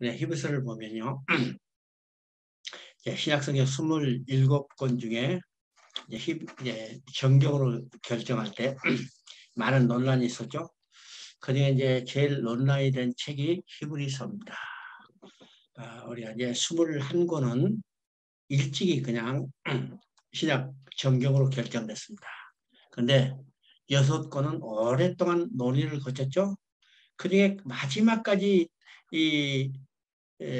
네, 히브리서를 보면요. 신약성경 27권 중에 정경으로 결정할 때 많은 논란이 있었죠. 그중에 이제 제일 논란이 된 책이 히브리서입니다. 우리가 이제 21권은 일찍이 그냥 신약 정경으로 결정됐습니다. 그런데 6권은 오랫동안 논의를 거쳤죠. 그중에 마지막까지 이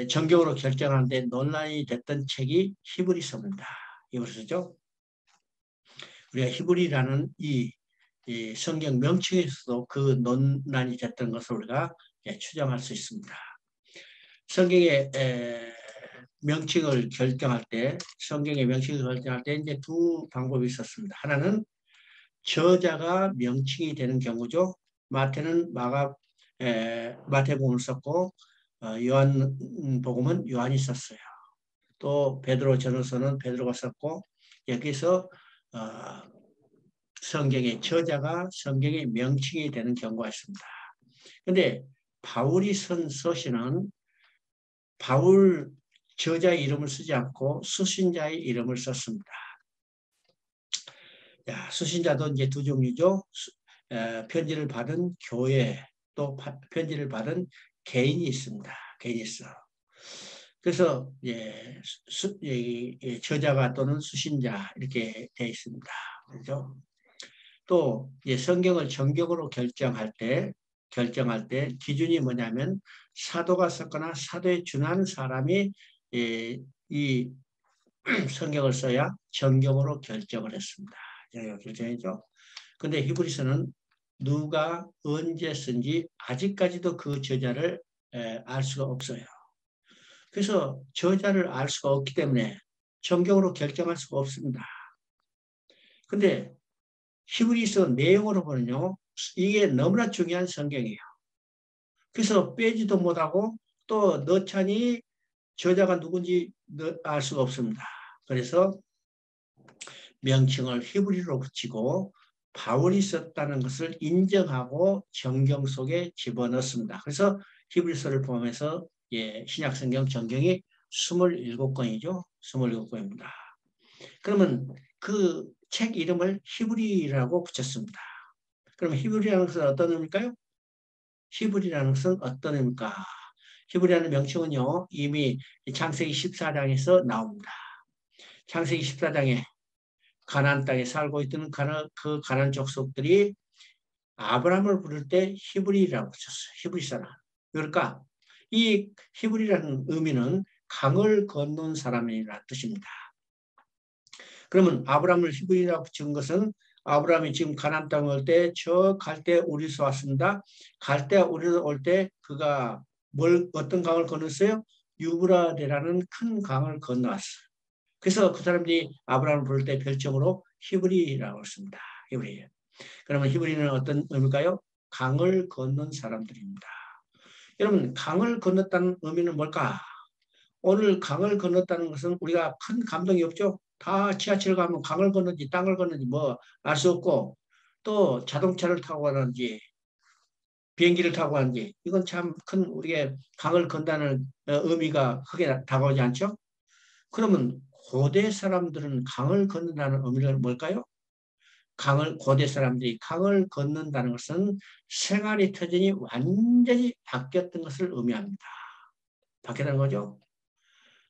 정경으로 결정하는데 논란이 됐던 책이 히브리서입니다. 히브리서죠. 우리가 히브리라는 이 성경 명칭에서도 그 논란이 됐던 것을 우리가 추정할 수 있습니다. 성경의 명칭을 결정할 때, 성경의 명칭을 결정할 때 이제 두 방법이 있었습니다. 하나는 저자가 명칭이 되는 경우죠. 마태는 마태복음을 썼고 요한복음은 요한이 썼어요. 또 베드로 전후서는 베드로가 썼고 여기서 성경의 저자가 성경의 명칭이 되는 경우가 있습니다. 그런데 바울이 쓴 서신은 바울 저자의 이름을 쓰지 않고 수신자의 이름을 썼습니다. 수신자도 이제 두 종류죠. 편지를 받은 교회, 또 편지를 받은 개인이 있습니다. 개인이 있어. 그래서 저자가 또는 수신자 이렇게 되어 있습니다. 그렇죠? 또 성경을 정격으로 결정할 때 기준이 뭐냐면 사도가 썼거나 사도에 준하는 사람이 이 성경을 써야 정경으로 결정을 했습니다. 결정이죠. 근데 히브리서는 누가 언제 쓴지 아직까지도 그 저자를 알 수가 없어요. 그래서 저자를 알 수가 없기 때문에 정경으로 결정할 수가 없습니다. 근데 히브리서 내용으로 보면요, 이게 너무나 중요한 성경이에요. 그래서 빼지도 못하고 또 넣자니 저자가 누군지 알 수가 없습니다. 그래서 명칭을 히브리로 붙이고 바울이 썼다는 것을 인정하고 정경 속에 집어넣습니다. 그래서 히브리서를 포함해서 신약성경 정경이 27권이죠. 27권입니다. 그러면 그 책 이름을 히브리라고 붙였습니다. 그럼 히브리라는 것은 어떤 의미일까요? 히브리라는 것은 어떤 의미일까? 히브리라는 명칭은요, 이미 창세기 14장에서 나옵니다. 창세기 14장에 가나안 땅에 살고 있던 그 가나안 족속들이 아브라함을 부를 때 히브리라고 붙였어요. 히브리 사람. 그러니까 이 히브리라는 의미는 강을 건넌 사람이라는 뜻입니다. 그러면 아브라함을 히브리라고 붙인 것은 아브라함이 지금 가나안 땅에 올 때 저 갈대 우리서 왔습니다. 갈대 우리서 올 때 그가 어떤 강을 건넜어요? 유브라데라는 큰 강을 건너왔어요. 그래서 그 사람들이 아브라함을 부를 때 별칭으로 히브리라고 했습니다. 히브리. 그러면 히브리는 어떤 의미일까요? 강을 건넌 사람들입니다. 여러분, 강을 건넜다는 의미는 뭘까? 오늘 강을 건넜다는 것은 우리가 큰 감동이 없죠? 다 지하철 가면 강을 건너지 땅을 건너지 뭐 알 수 없고 또 자동차를 타고 가는지 비행기를 타고 가는지 이건 참 큰 우리의 강을 건다는 의미가 크게 다가오지 않죠? 그러면 고대 사람들은 강을 건넌다는 의미는 뭘까요? 고대 사람들이 강을 건넌다는 것은 생활의 터전이 완전히 바뀌었던 것을 의미합니다. 바뀌었다는 거죠.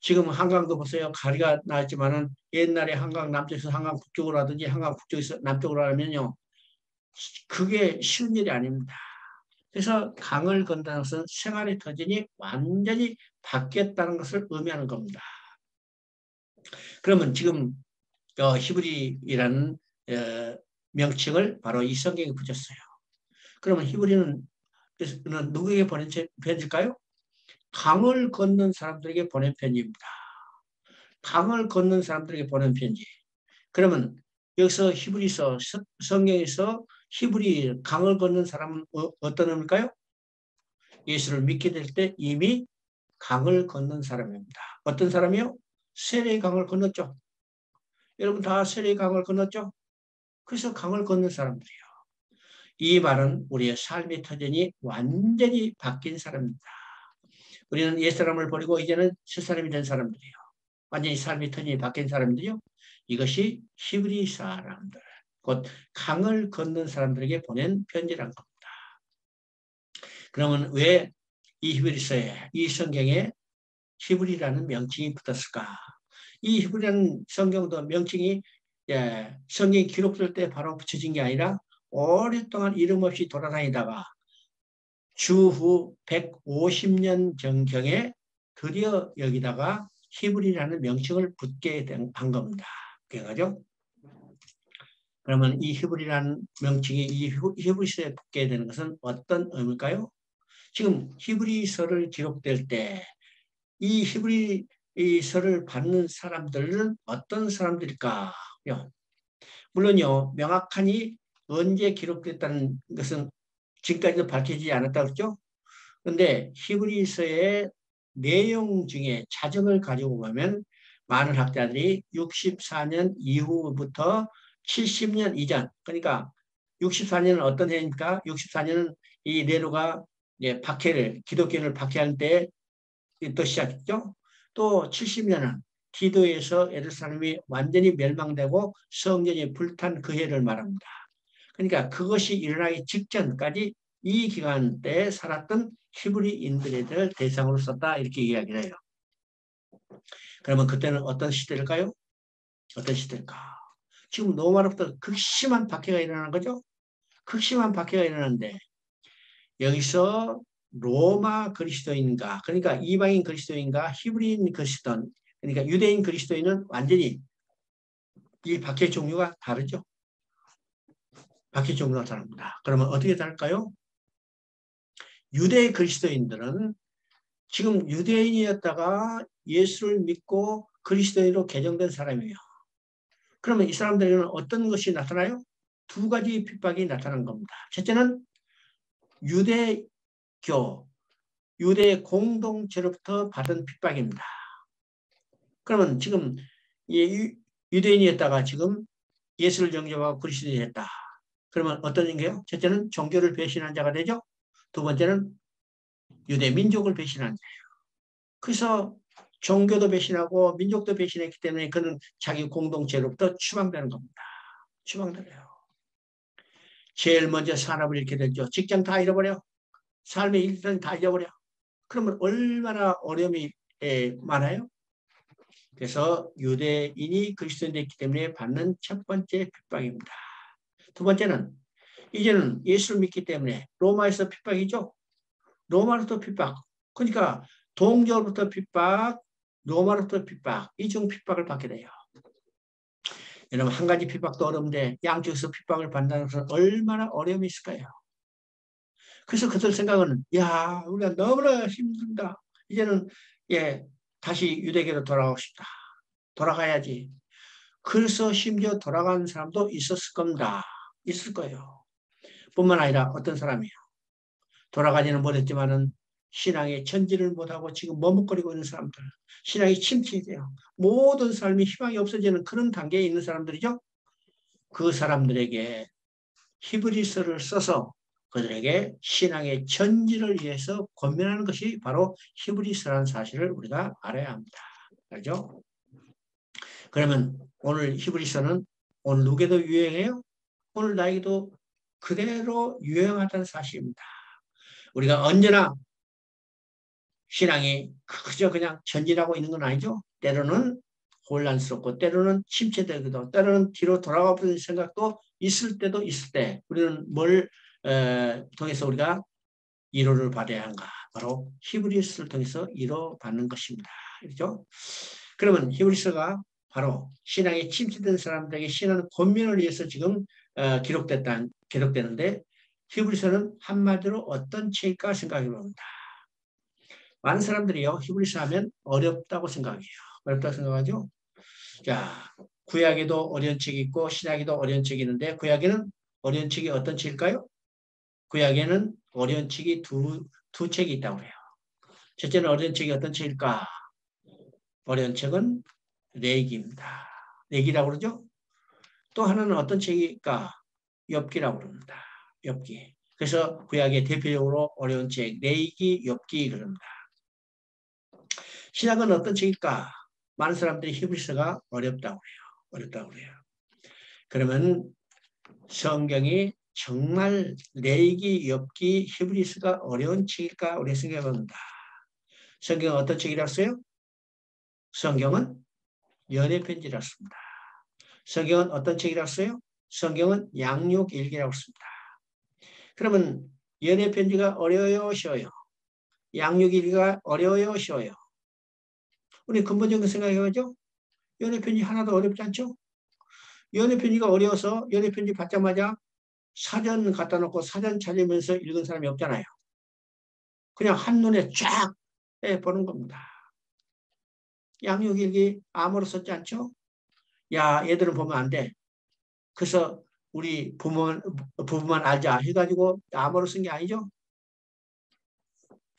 지금 한강도 보세요. 가리가 나왔지만은 옛날에 한강 남쪽에서 한강 북쪽으로 하든지 한강 북쪽에서 남쪽으로 하면요. 그게 쉬운 일이 아닙니다. 그래서 강을 건다는 것은 생활의 터전이 완전히 바뀌었다는 것을 의미하는 겁니다. 그러면 지금 히브리라는 명칭을 바로 이 성경에 붙였어요. 그러면 히브리는 누구에게 보낸 편지일까요? 강을 건넌 사람들에게 보낸 편지입니다. 강을 건넌 사람들에게 보낸 편지. 그러면 여기서 히브리서 성경에서 히브리 강을 건넌 사람은 어떤 의미일까요? 예수를 믿게 될 때 이미 강을 건넌 사람입니다. 어떤 사람이요? 세례의 강을 건넜죠. 여러분 다 세례의 강을 건넜죠? 그래서 강을 건넌 사람들이에요. 이 말은 우리의 삶의 터전이 완전히 바뀐 사람입니다. 우리는 옛사람을 버리고 이제는 새사람이 된 사람들이에요. 완전히 삶이 터전이 바뀐 사람들이요. 이것이 히브리 사람들, 곧 강을 건넌 사람들에게 보낸 편지란 겁니다. 그러면 왜 이 히브리서에, 이 성경에 히브리라는 명칭이 붙었을까? 이 히브리라는 성경도 명칭이 성경이 기록될 때 바로 붙여진 게 아니라 오랫동안 이름 없이 돌아다니다가 주후 150년 전경에 드디어 여기다가 히브리라는 명칭을 붙게 한 겁니다. 그래가지고 그러면 이 히브리라는 명칭이 이 히브리서에 붙게 되는 것은 어떤 의미일까요? 지금 히브리서를 기록될 때 이 히브리서를 받는 사람들은 어떤 사람들일까요? 물론요, 명확하니 언제 기록됐다는 것은 지금까지도 밝혀지지 않았다고 그랬죠? 그런데 히브리서의 내용 중에 자정을 가지고 보면 많은 학자들이 64년 이후부터 70년 이전, 그러니까 64년은 어떤 해입니까? 64년은 이 네로가 박해를, 기독교를 박해할 때부터 시작했죠. 또 70년은 디도에서 예루살렘이 완전히 멸망되고 성전이 불탄 그 해를 말합니다. 그러니까 그것이 일어나기 직전까지 이 기간 때에 살았던 히브리인들을 대상으로 썼다 이렇게 이야기를 해요. 그러면 그때는 어떤 시대일까요? 어떤 시대일까? 지금 로마로부터 극심한 박해가 일어나는 거죠. 극심한 박해가 일어나는데 여기서 로마 그리스도인과 그러니까 이방인 그리스도인과 히브리인 그리스도인 그러니까 유대인 그리스도인은 완전히 이 박해 종류가 다르죠. 박해 종류가 다릅니다. 그러면 어떻게 다를까요? 유대 그리스도인들은 지금 유대인이었다가 예수를 믿고 그리스도인으로 개정된 사람이에요. 그러면 이 사람들에게는 어떤 것이 나타나요? 두 가지 핍박이 나타난 겁니다. 첫째는 유대교, 유대 공동체로부터 받은 핍박입니다. 그러면 지금 유대인이었다가 지금 예수를 영접하고 그리스도인이 됐다. 그러면 어떤 인가요? 첫째는 종교를 배신한 자가 되죠. 두 번째는 유대 민족을 배신한 자예요. 그래서 종교도 배신하고 민족도 배신했기 때문에 그는 자기 공동체로부터 추방되는 겁니다. 추방되어요. 제일 먼저 산업을 잃게 되죠. 직장 다 잃어버려. 삶의 일선 다 잃어버려. 그러면 얼마나 어려움이 많아요? 그래서 유대인이 그리스도인 됐기 때문에 받는 첫 번째 핍박입니다. 두 번째는 이제는 예수를 믿기 때문에 로마에서 핍박이죠. 로마로부터 핍박. 그러니까 동족으로부터 핍박, 로마로부터 핍박, 이중 핍박을 받게 돼요. 여러분 한 가지 핍박도 어려운데 양쪽에서 핍박을 받는다는 것은 얼마나 어려움이 있을까요? 그래서 그들 생각은 야 우리가 너무나 힘든다. 이제는 다시 유대계로 돌아가고 싶다. 돌아가야지. 그래서 심지어 돌아가는 사람도 있었을 겁니다. 있을 거예요. 뿐만 아니라 어떤 사람이에요. 돌아가지는 못했지만은 신앙의 천지를 못하고 지금 머뭇거리고 있는 사람들. 신앙이 침체돼요. 모든 삶이 희망이 없어지는 그런 단계에 있는 사람들이죠. 그 사람들에게 히브리서를 써서 그들에게 신앙의 천지를 위해서 권면하는 것이 바로 히브리서라는 사실을 우리가 알아야 합니다. 알죠? 그러면 오늘 히브리서는 오늘 누구에도 유행해요? 오늘 나에게도 그대로 유행하다는 사실입니다. 우리가 언제나 신앙이 그저 그냥 전진하고 있는 건 아니죠. 때로는 혼란스럽고 때로는 침체되기도 때로는 뒤로 돌아가 버리는 생각도 있을 때도 있을 때 우리는 뭘 통해서 우리가 위로를 받아야 한가? 바로 히브리서를 통해서 위로받는 것입니다. 그렇죠? 그러면 히브리서가 바로 신앙에 침체된 사람들에게 신앙 권면을 위해서 지금 기록되는데 히브리서는 한마디로 어떤 책일까 생각해 봅니다. 많은 사람들이요 히브리서 하면 어렵다고 생각해요. 어렵다고 생각하죠? 자, 구약에도 어려운 책이 있고 신약에도 어려운 책이 있는데 구약에는 어려운 책이 어떤 책일까요? 구약에는 어려운 책이 두 책이 있다고 해요. 첫째는 어려운 책이 어떤 책일까? 어려운 책은 레기입니다. 레기라고 그러죠? 또 하나는 어떤 책일까? 욥기라고 그럽니다. 욥기. 그래서 구약의 대표적으로 어려운 책 레기, 욥기 그럽니다. 신약은 어떤 책일까? 많은 사람들이 히브리서가 어렵다고 해요. 어렵다고 해요. 그러면 성경이 정말 레위기, 욥기, 히브리서가 어려운 책일까? 우리 생각해 봅니다. 성경은 어떤 책이라고 써요? 성경은 연애 편지라고 씁니다. 성경은 어떤 책이라고 써요? 성경은 양육일기라고 씁니다. 그러면 연애 편지가 어려워요, 쉬워요? 양육일기가 어려워요, 쉬워요? 우리 근본적인 생각해보죠. 연애 편지 하나도 어렵지 않죠? 연애 편지가 어려워서 연애 편지 받자마자 사전 갖다 놓고 사전 찾으면서 읽은 사람이 없잖아요. 그냥 한눈에 쫙 보는 겁니다. 양육일기 암호로 썼지 않죠? 야, 얘들은 보면 안 돼. 그래서 우리 부부만 알자 해가지고 암호로 쓴 게 아니죠?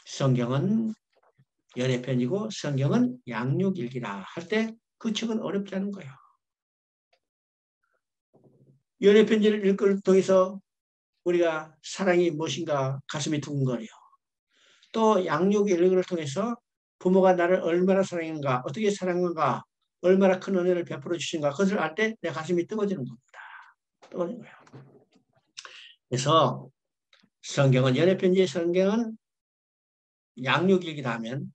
성경은 연애편이고 성경은 양육일기라 할 때 그 책은 어렵지 않은 거예요. 연애편지를 읽을 통해서 우리가 사랑이 무엇인가 가슴이 두근거려요. 또 양육일기를 통해서 부모가 나를 얼마나 사랑했는가, 어떻게 사랑했는가, 얼마나 큰 은혜를 베풀어 주신가, 그것을 알 때 내 가슴이 뜨거워지는 겁니다. 뜨거워지는 거예요. 그래서 성경은 연애편지의 성경은 양육일기다 하면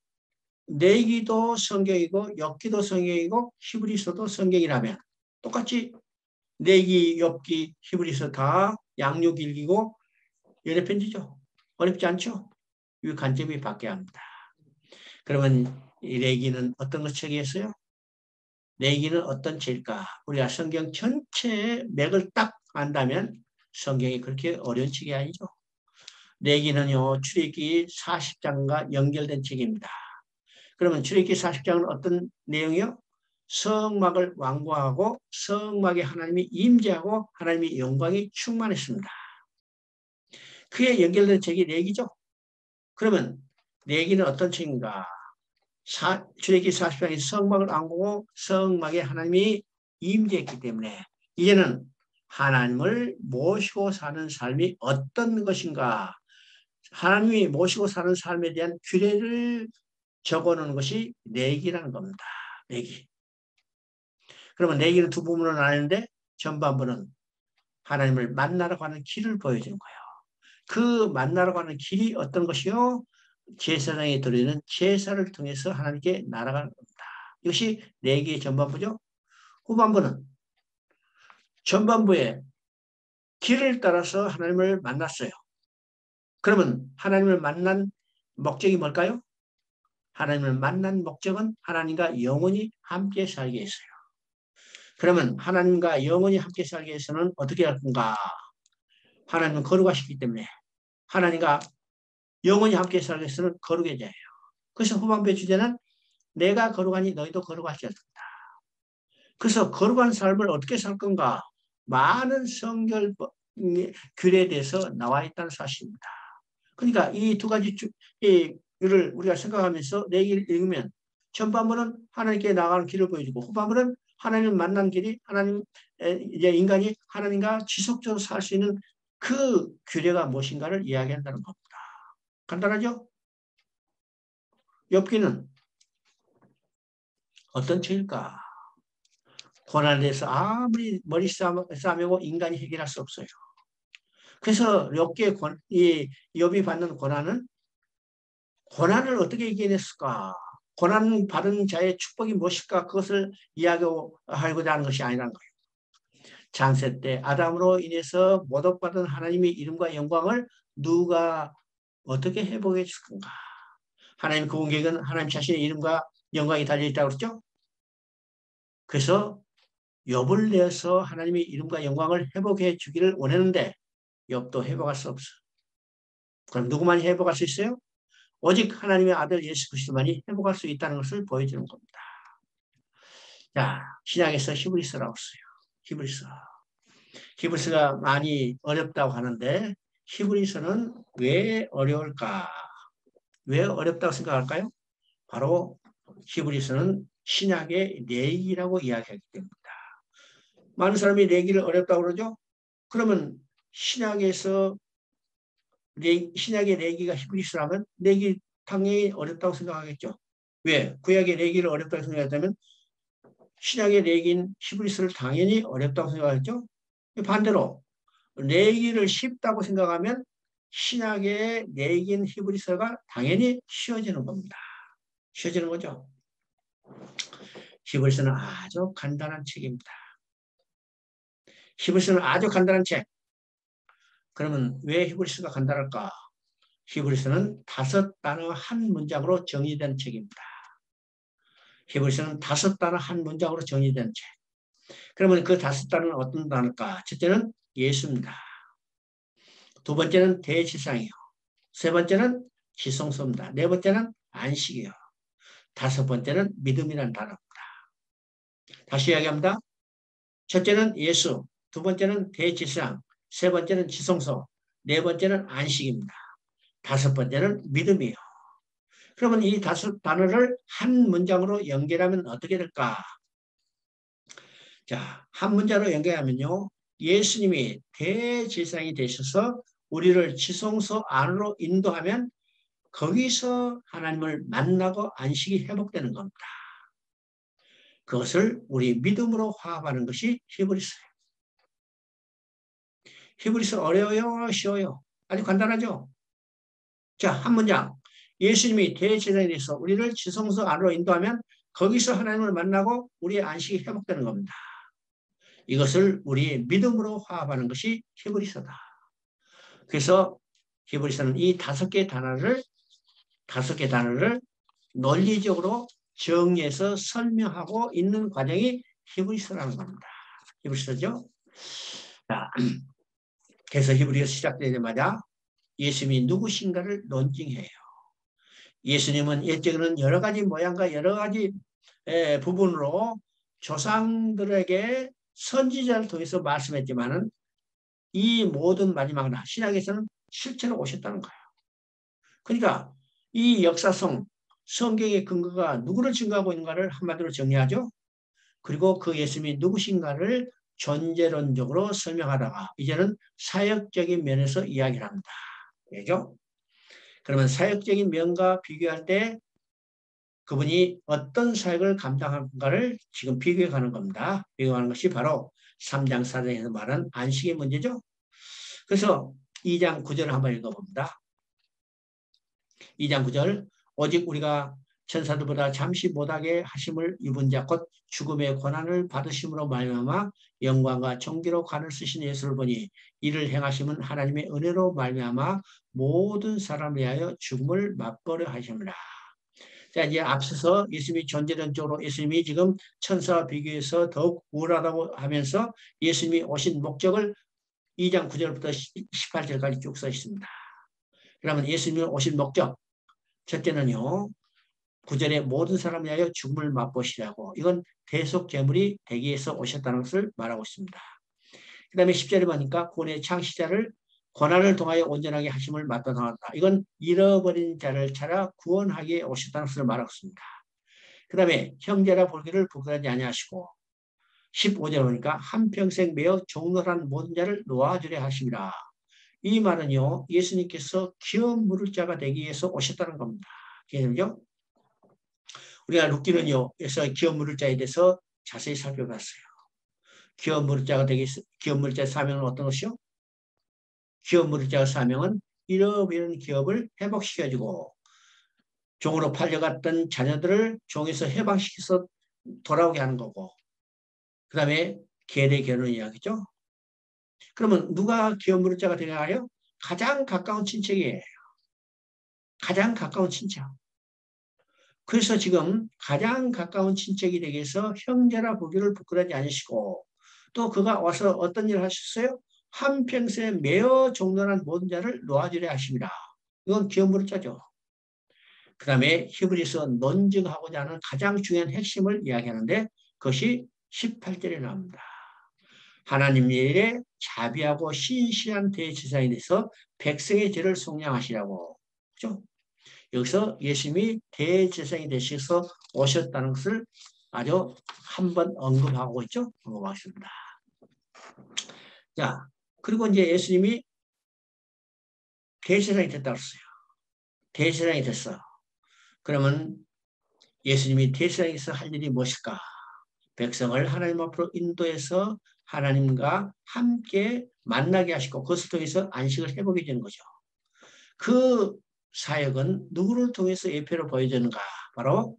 내기도 성경이고 엽기도 성경이고 히브리서도 성경이라면 똑같이 내기, 엽기, 히브리서 다 양육일기고 연애편지죠. 어렵지 않죠? 이 관점이 바뀌어야 합니다. 그러면 이 내기는 어떤 것 책이었어요? 내기는 어떤 책일까? 우리가 성경 전체의 맥을 딱 안다면 성경이 그렇게 어려운 책이 아니죠. 내기는요, 출애굽기 40장과 연결된 책입니다. 그러면 출애굽기 40장은 어떤 내용이요? 성막을 완고하고 성막에 하나님이 임재하고 하나님의 영광이 충만했습니다. 그에 연결된 책이 레기죠. 그러면 레기는 어떤 책인가? 출애굽기 40장이 성막을 완고하고 성막에 하나님이 임재했기 때문에 이제는 하나님을 모시고 사는 삶이 어떤 것인가? 하나님이 모시고 사는 삶에 대한 규례를 적어놓은 것이 내기라는 겁니다. 내기. 그러면 내기는 두 부분으로 나뉘는데 전반부는 하나님을 만나러 가는 길을 보여주는 거예요. 그 만나러 가는 길이 어떤 것이요? 제사장이 드리는 제사를 통해서 하나님께 날아가는 겁니다. 이것이 내기의 전반부죠. 후반부는 전반부에 길을 따라서 하나님을 만났어요. 그러면 하나님을 만난 목적이 뭘까요? 하나님을 만난 목적은 하나님과 영원히 함께 살게 했어요. 그러면 하나님과 영원히 함께 살기 위해서는 어떻게 할 건가? 하나님은 거룩하시기 때문에 하나님과 영원히 함께 살기 위해서는 거룩의 자예요. 그래서 후반부의 주제는 내가 거룩하니 너희도 거룩하셔야 된다. 그래서 거룩한 삶을 어떻게 살 건가? 많은 성결 규례에 대해서 나와 있다는 사실입니다. 그러니까 이 두 가지 를 우리가 생각하면서 내 길을 읽으면 전반부는 하나님께 나가는 길을 보여주고 후반부는 하나님을 만난 길이 하나님 이제 인간이 하나님과 지속적으로 살 수 있는 그 규례가 무엇인가를 이야기한다는 겁니다. 간단하죠? 욥기는 어떤 책일까? 고난에 대해서 아무리 머리 싸매고 인간이 해결할 수 없어요. 그래서 욥이 받는 고난은 고난을 어떻게 이겨냈을까? 고난 받은 자의 축복이 무엇일까? 그것을 이야기하고자 하는 것이 아니라는 거예요. 창세 때 아담으로 인해서 모독받은 하나님의 이름과 영광을 누가 어떻게 회복해 줄 건가? 하나님 그 공격은 하나님 자신의 이름과 영광이 달려있다고 그랬죠? 그래서 욥을 내서 하나님의 이름과 영광을 회복해 주기를 원했는데 욥도 회복할 수 없어. 그럼 누구만 회복할 수 있어요? 오직 하나님의 아들 예수 그리스도만이 회복할 수 있다는 것을 보여주는 겁니다. 자, 신약에서 히브리서라고 써요. 히브리서. 히브리서가 많이 어렵다고 하는데 히브리서는 왜 어려울까? 왜 어렵다고 생각할까요? 바로 히브리서는 신약의 레기라고 이야기하기 때문입니다. 많은 사람이 레기를 어렵다고 그러죠? 그러면 신약의 레기가 히브리서라면 레기 당연히 어렵다고 생각하겠죠? 왜? 구약의 레기를 어렵다고 생각했다면 신약의 레기인 히브리서를 당연히 어렵다고 생각했죠. 반대로 레기를 쉽다고 생각하면 신약의 레기인 히브리서가 당연히 쉬워지는 겁니다. 쉬워지는 거죠. 히브리서는 아주 간단한 책입니다. 히브리서는 아주 간단한 책. 그러면 왜 히브리서가 간단할까? 히브리서는 5단어 한 문장으로 정리된 책입니다. 히브리서는 5단어 한 문장으로 정리된 책. 그러면 그 5단어는 어떤 단어일까? 첫째는 예수입니다. 두 번째는 대지상이요. 세 번째는 지성소입니다. 네 번째는 안식이요. 다섯 번째는 믿음이라는 단어입니다. 다시 이야기합니다. 첫째는 예수, 두 번째는 대지상, 세 번째는 지성소, 네 번째는 안식입니다. 다섯 번째는 믿음이요. 그러면 이 5단어를 한 문장으로 연결하면 어떻게 될까? 자, 한 문장으로 연결하면요. 예수님이 대제사장이 되셔서 우리를 지성소 안으로 인도하면 거기서 하나님을 만나고 안식이 회복되는 겁니다. 그것을 우리 믿음으로 화합하는 것이 히브리서예요. 히브리서 어려워요? 쉬워요? 아주 간단하죠? 자, 한 문장. 예수님이 대제사장이 돼서 우리를 지성소 안으로 인도하면 거기서 하나님을 만나고 우리의 안식이 회복되는 겁니다. 이것을 우리 믿음으로 화합하는 것이 히브리서다. 그래서 히브리서는 이 5개 단어를 논리적으로 정리해서 설명하고 있는 과정이 히브리서라는 겁니다. 히브리서죠. 자, 그래서 히브리서 시작되자마자 예수님이 누구신가를 논증해요. 예수님은 일찍은 여러 가지 모양과 여러 가지 부분으로 조상들에게 선지자를 통해서 말씀했지만은 이 모든 마지막은 신약에서는 실제로 오셨다는 거예요. 그러니까 이 역사성, 성경의 근거가 누구를 증거하고 있는가를 한마디로 정리하죠. 그리고 그 예수님이 누구신가를 존재론적으로 설명하다가 이제는 사역적인 면에서 이야기를 합니다. 그죠? 그러면 사역적인 면과 비교할 때 그분이 어떤 사역을 감당한가를 지금 비교해 가는 겁니다. 비교하는 것이 바로 3장 4장에서 말한 안식의 문제죠. 그래서 2장 9절을 한번 읽어봅니다. 2장 9절 오직 우리가 천사들보다 잠시 못하게 하심을 입은 자 곧 죽음의 고난을 받으심으로 말미암아 영광과 존귀로 관을 쓰신 예수를 보니 이를 행하심은 하나님의 은혜로 말미암아 모든 사람을 위하여 죽음을 맛보려 하심이라. 자, 이제 앞서서 예수님이 존재론적으로 예수님이 지금 천사와 비교해서 더욱 우월하다고 하면서 예수님이 오신 목적을 2장 9절부터 18절까지 쭉 써 있습니다. 그러면 예수님이 오신 목적 첫째는요. 9절에 모든 사람을 위하여 죽음을 맛보시라고 이건 대속제물이 되기 위해서 오셨다는 것을 말하고 있습니다. 그 다음에 10절에 보니까 구원의 창시자를 고난을 통하여 온전하게 하심을 맛보다. 이건 잃어버린 자를 찾아 구원하게 오셨다는 것을 말하고 있습니다. 그 다음에 형제라 볼기를 부끄러워하지 아니하시고 15절에 보니까 한평생 매어 종로한 모든 자를 놓아주려 하심이라. 이 말은요. 예수님께서 기업 물을 자가 되기 위해서 오셨다는 겁니다. 기억나죠? 우리가 룻기는요. 그래서 기업 물을 자에 대해서 자세히 살펴봤어요. 기업 물을 자가 되기 위해서 기업 물을 자의 사명은 어떤 것이요? 기업 물을 자의 사명은 잃어버린 기업을 회복시켜주고 종으로 팔려갔던 자녀들을 종에서 해방시켜서 돌아오게 하는 거고 그 다음에 계대 결혼 이야기죠. 그러면 누가 기업 물을 자가 되나요? 가장 가까운 친척이에요. 가장 가까운 친척. 그래서 지금 가장 가까운 친척이 되기 위해서 형제라 보기를 부끄러워하지 않으시고 또 그가 와서 어떤 일을 하셨어요? 한평생 매어 종론한 모든 자를 놓아주려 하십니다. 이건 기업물을 짜죠. 그 다음에 히브리서 논증하고자 하는 가장 중요한 핵심을 이야기하는데 그것이 18절에 나옵니다. 하나님 일에 자비하고 신실한 대제사장이 돼서 백성의 죄를 속량하시라고. 그죠? 여기서 예수님이 대제사장이 되셔서 오셨다는 것을 아주 한번 언급하고 있죠. 언급하겠습니다. 자, 그리고 이제 예수님이 대제사장이 됐다고 했어요. 대제사장이 됐어. 그러면 예수님이 대세상에서 할 일이 무엇일까? 백성을 하나님 앞으로 인도해서 하나님과 함께 만나게 하시고 그것을 통해서 안식을 회복해 주는 거죠. 그 사역은 누구를 통해서 예표로 보여주는가? 바로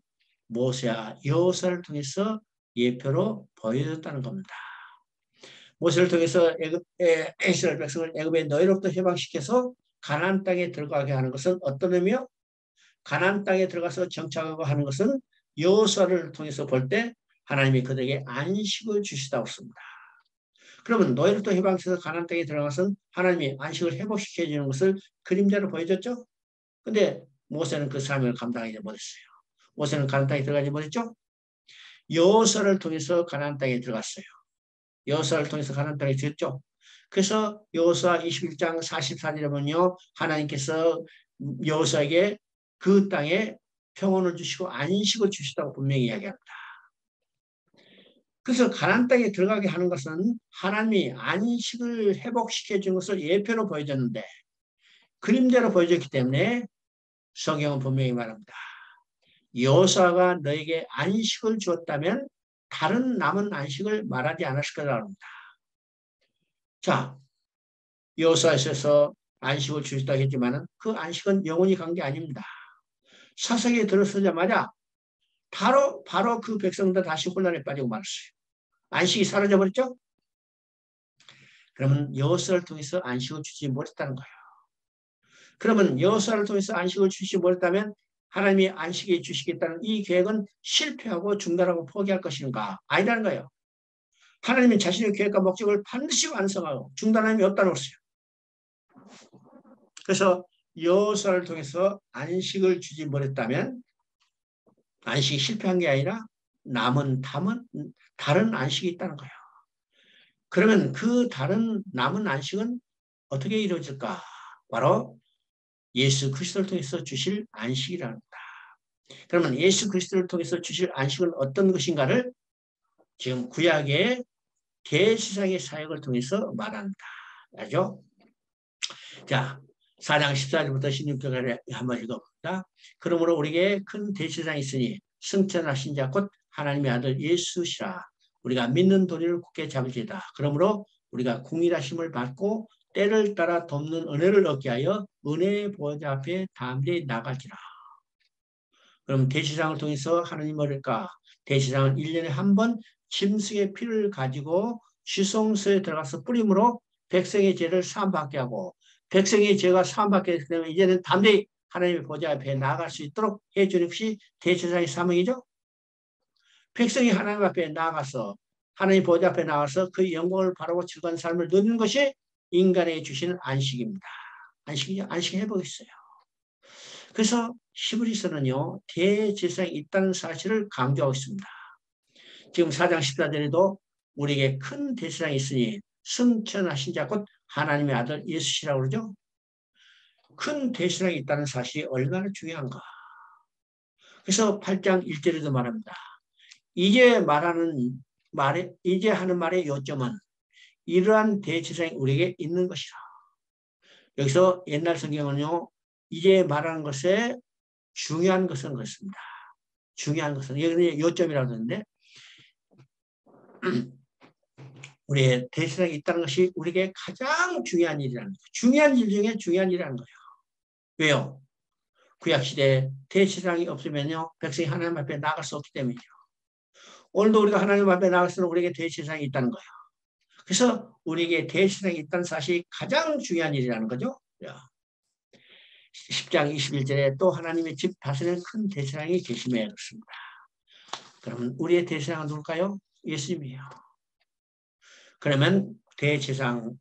모세와 여호수아를 통해서 예표로 보여줬다는 겁니다. 모세를 통해서 이스라엘 백성을 애굽의 노예로부터 해방시켜서 가나안 땅에 들어가게 하는 것은 어떤 의미요? 가나안 땅에 들어가서 정착하고 하는 것은 여호수아를 통해서 볼 때 하나님이 그들에게 안식을 주시다고 씁니다. 그러면 노예로부터 해방시켜서 가나안 땅에 들어가서 하나님이 안식을 회복시켜 주는 것을 그림자로 보여줬죠. 근데 모세는 그 사명을 감당하지 못했어요. 모세는 가나안 땅에 들어가지 못했죠. 여호수아를 통해서 가나안 땅에 들어갔어요. 여호수아를 통해서 가나안 땅에 들었죠. 그래서 여호수아 21장 44절에 보면요. 하나님께서 여호수아에게 그 땅에 평온을 주시고 안식을 주시다고 분명히 이야기합니다. 그래서 가나안 땅에 들어가게 하는 것은 하나님이 안식을 회복시켜 준 것을 예표로 보여줬는데 그림대로 보여줬기 때문에 성경은 분명히 말합니다. 여호수아가 너에게 안식을 주었다면 다른 남은 안식을 말하지 않았을 거라고 합니다. 자, 여호수아에서 안식을 주셨다고 했지만 그 안식은 영원히 간 게 아닙니다. 사사기에 들어서자마자 바로 그 백성들 다시 혼란에 빠지고 말았어요. 안식이 사라져버렸죠? 그러면 여호수아를 통해서 안식을 주지 못했다는 거예요. 그러면 여호수아를 통해서 안식을 주지 못했다면 하나님이 안식에 주시겠다는 이 계획은 실패하고 중단하고 포기할 것인가? 아니라는 거예요. 하나님은 자신의 계획과 목적을 반드시 완성하고 중단함이 없다는 것이에요. 그래서 여호수아를 통해서 안식을 주지 못했다면 안식이 실패한 게 아니라 남은 다른 안식이 있다는 거예요. 그러면 그 다른 남은 안식은 어떻게 이루어질까? 바로 예수 그리스도를 통해서 주실 안식이라는 거다. 그러면 예수 그리스도를 통해서 주실 안식은 어떤 것인가를 지금 구약의 대지상의 사역을 통해서 말합니다. 알죠? 자, 4장 14절부터 16절까지 한번 읽어봅니다. 그러므로 우리에게 큰 대지상이 있으니 승천하신 자 곧 하나님의 아들 예수시라. 우리가 믿는 도리를 굳게 잡을지다. 그러므로 우리가 궁일하심을 받고 때를 따라 돕는 은혜를 얻게 하여 은혜의 보좌 앞에 담대히 나갈지라. 그럼 대지상을 통해서 하나님 뭐랄까? 대지상은 1년에 한 번 짐승의 피를 가지고 지성소에 들어가서 뿌림으로 백성의 죄를 사함받게 하고 백성의 죄가 사함받게 되면 이제는 담대히 하나님의 보좌 앞에 나아갈 수 있도록 해주는 것이 대제사장의 사명이죠. 백성이 하나님 앞에 나아가서 하나님 보좌 앞에 나와서 그 영광을 바라고 즐거운 삶을 누리는 것이 인간에게 주시는 안식입니다. 안식이 회복했어요. 그래서 히브리서는요. 대제사장이 있다는 사실을 강조하고 있습니다. 지금 4장 14절에도 우리에게 큰 대제사장이 있으니 승천하신 자 곧 하나님의 아들 예수시라고 그러죠. 큰 대제사장이 있다는 사실이 얼마나 중요한가. 그래서 8장 1절에도 말합니다. 이제 하는 말의 요점은 이러한 대제사장이 우리에게 있는 것이라. 여기서 옛날 성경은요. 이제 말하는 것에 중요한 것은 그렇습니다. 중요한 것은 여기는 요점이라고 하는데 우리의 대제사장이 있다는 것이 우리에게 가장 중요한 일이라는 거예요. 중요한 일 중에 중요한 일이라는 거예요. 왜요? 구약시대에 대제사장이 없으면요. 백성이 하나님 앞에 나갈 수 없기 때문이죠. 오늘도 우리가 하나님 앞에 나갈수록 우리에게 대제사장이 있다는 거예요. 그래서 우리에게 대제사장이 있다는 사실이 가장 중요한 일이라는 거죠. 10장 21절에 또 하나님의 집 다스리는 큰 대제사장이 계심에 그렇습니다. 그러면 우리의 대제사장은 누굴까요? 예수님이에요. 그러면 대제사장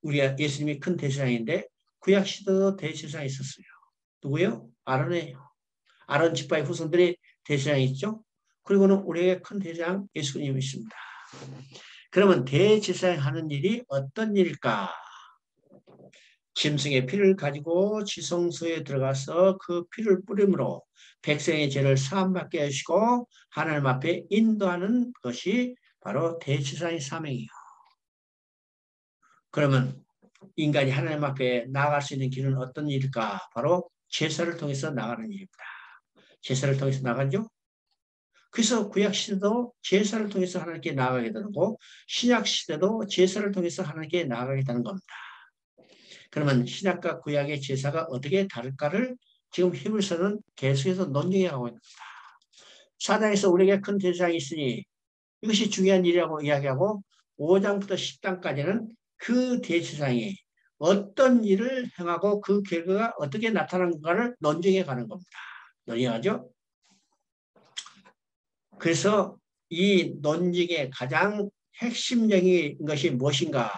우리가 예수님이 큰 대제사장인데 구약시대도 대제사장이 있었어요. 누구요? 아론이에요. 아론 지파의 후손들이 대제사장이 있죠. 그리고는 우리에게 큰 대제사장 예수님이 있습니다. 그러면 대제사장이 하는 일이 어떤 일일까? 짐승의 피를 가지고 지성소에 들어가서 그 피를 뿌림으로 백성의 죄를 사함받게 하시고 하나님 앞에 인도하는 것이 바로 대제사장의 사명이에요. 그러면 인간이 하나님 앞에 나아갈 수 있는 길은 어떤 일일까? 바로 제사를 통해서 나가는 일입니다. 제사를 통해서 나가죠. 그래서 구약시대도 제사를 통해서 하나님께 나아가게 되고 신약시대도 제사를 통해서 하나님께 나아가게 되는 겁니다. 그러면 신약과 구약의 제사가 어떻게 다를까를 지금 히브리서는 계속해서 논쟁해 가고 있습니다. 사장에서 우리에게 큰 제사장이 있으니 이것이 중요한 일이라고 이야기하고 5장부터 10장까지는 그 대제사장이 어떤 일을 행하고 그 결과가 어떻게 나타나는가를 논쟁해 가는 겁니다. 논의하죠. 그래서 이 논쟁의 가장 핵심적인 것이 무엇인가?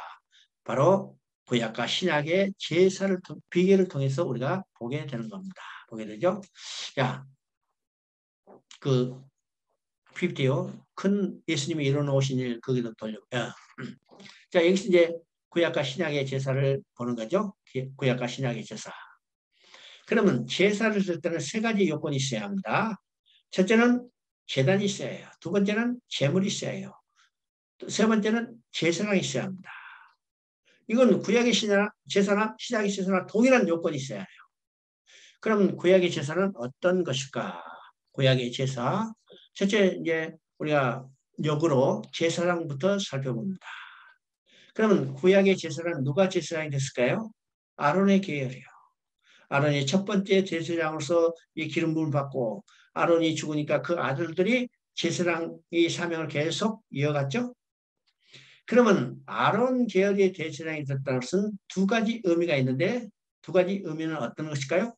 바로 구약과 신약의 제사를 비교를 통해서 우리가 보게 되는 겁니다. 보게 되죠. 자, 그 PPT요. 큰 예수님이 이뤄놓으신 일 거기도 돌려. 자, 여기서 이제 구약과 신약의 제사를 보는 거죠. 구약과 신약의 제사. 그러면 제사를 쓸 때는 세 가지 요건이 있어야 합니다. 첫째는 제단이 있어야 해요. 두 번째는 제물이 있어야 해요. 세 번째는 제사장이 있어야 합니다. 이건 구약의 제사나 신약의 제사나 동일한 요건이 있어야 해요. 그럼 구약의 제사는 어떤 것일까? 구약의 제사. 첫째, 이제 우리가 역으로 제사장부터 살펴봅니다. 그러면 구약의 제사는 누가 제사장이 됐을까요? 아론의 계열이요. 아론이 첫 번째 제사장으로서 이 기름 부음을 받고 아론이 죽으니까 그 아들들이 제사장의 사명을 계속 이어갔죠. 그러면 아론 계열의 제사장이 됐다는 것은 두 가지 의미가 있는데 두 가지 의미는 어떤 것일까요?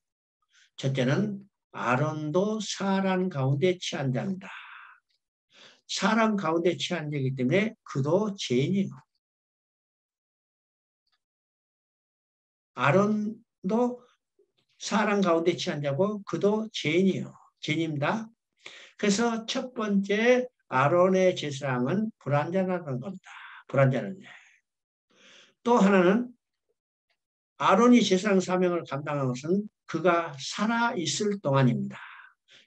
첫째는 아론도 사람 가운데 취한 자입니다. 사람 가운데 취한 자이기 때문에 그도 죄인이에요. 아론도 사람 가운데 취한 자고 그도 죄인이에요. 죄인입니다. 그래서 첫 번째 아론의 제사장은 불완전하다는 겁니다. 불완전한 자. 또 하나는 아론이 제사장 사명을 감당한 것은 그가 살아있을 동안입니다.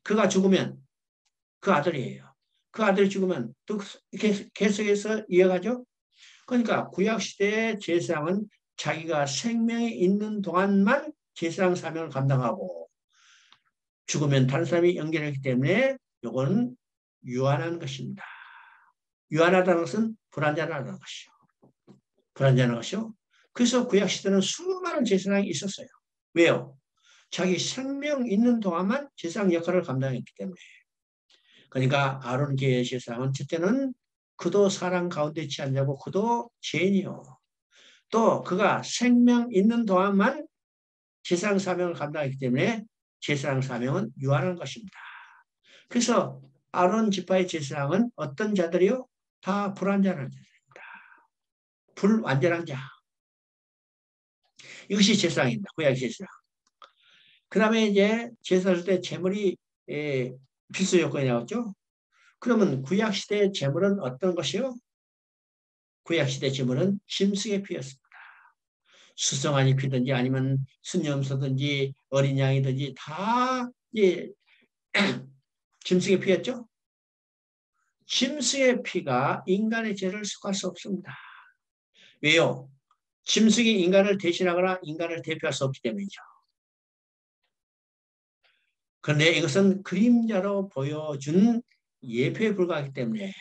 그가 죽으면 그 아들이에요. 그 아들이 죽으면 또 계속해서 이어가죠. 그러니까 구약시대의 제사장은 자기가 생명이 있는 동안만 제사장 사명을 감당하고 죽으면 다른 사람이 연결하기 때문에 이건 유한한 것입니다. 유한하다는 것은 불완전하다는 것이요. 불완전한 것이요. 그래서 구약시대는 수많은 제사장이 있었어요. 왜요? 자기 생명 있는 동안만 제사장 역할을 감당했기 때문에. 그러니까 아론계의 제사장은 첫째는 그도 사람 가운데 취한 자고 그도 죄인이요. 또 그가 생명 있는 동안만 제사장 사명을 감당했기 때문에 제사장 사명은 유한한 것입니다. 그래서 아론 지파의 제사장은 어떤 자들이요? 다 불완전한 자들입니다. 불완전한 자. 이것이 제사장입니다. 구약 제사장. 그 다음에 이제 제사할 때 제물이 필수 요건이 나왔죠. 그러면 구약시대의 제물은 어떤 것이요? 구약시대 제물은 짐승의 피였습니다. 수송아지 피든지 아니면 순염소든지 어린 양이든지 다 짐승의 피였죠. 짐승의 피가 인간의 죄를 속할 수 없습니다. 왜요? 짐승이 인간을 대신하거나 인간을 대표할 수 없기 때문이죠. 그런데 이것은 그림자로 보여준 예표에 불과하기 때문에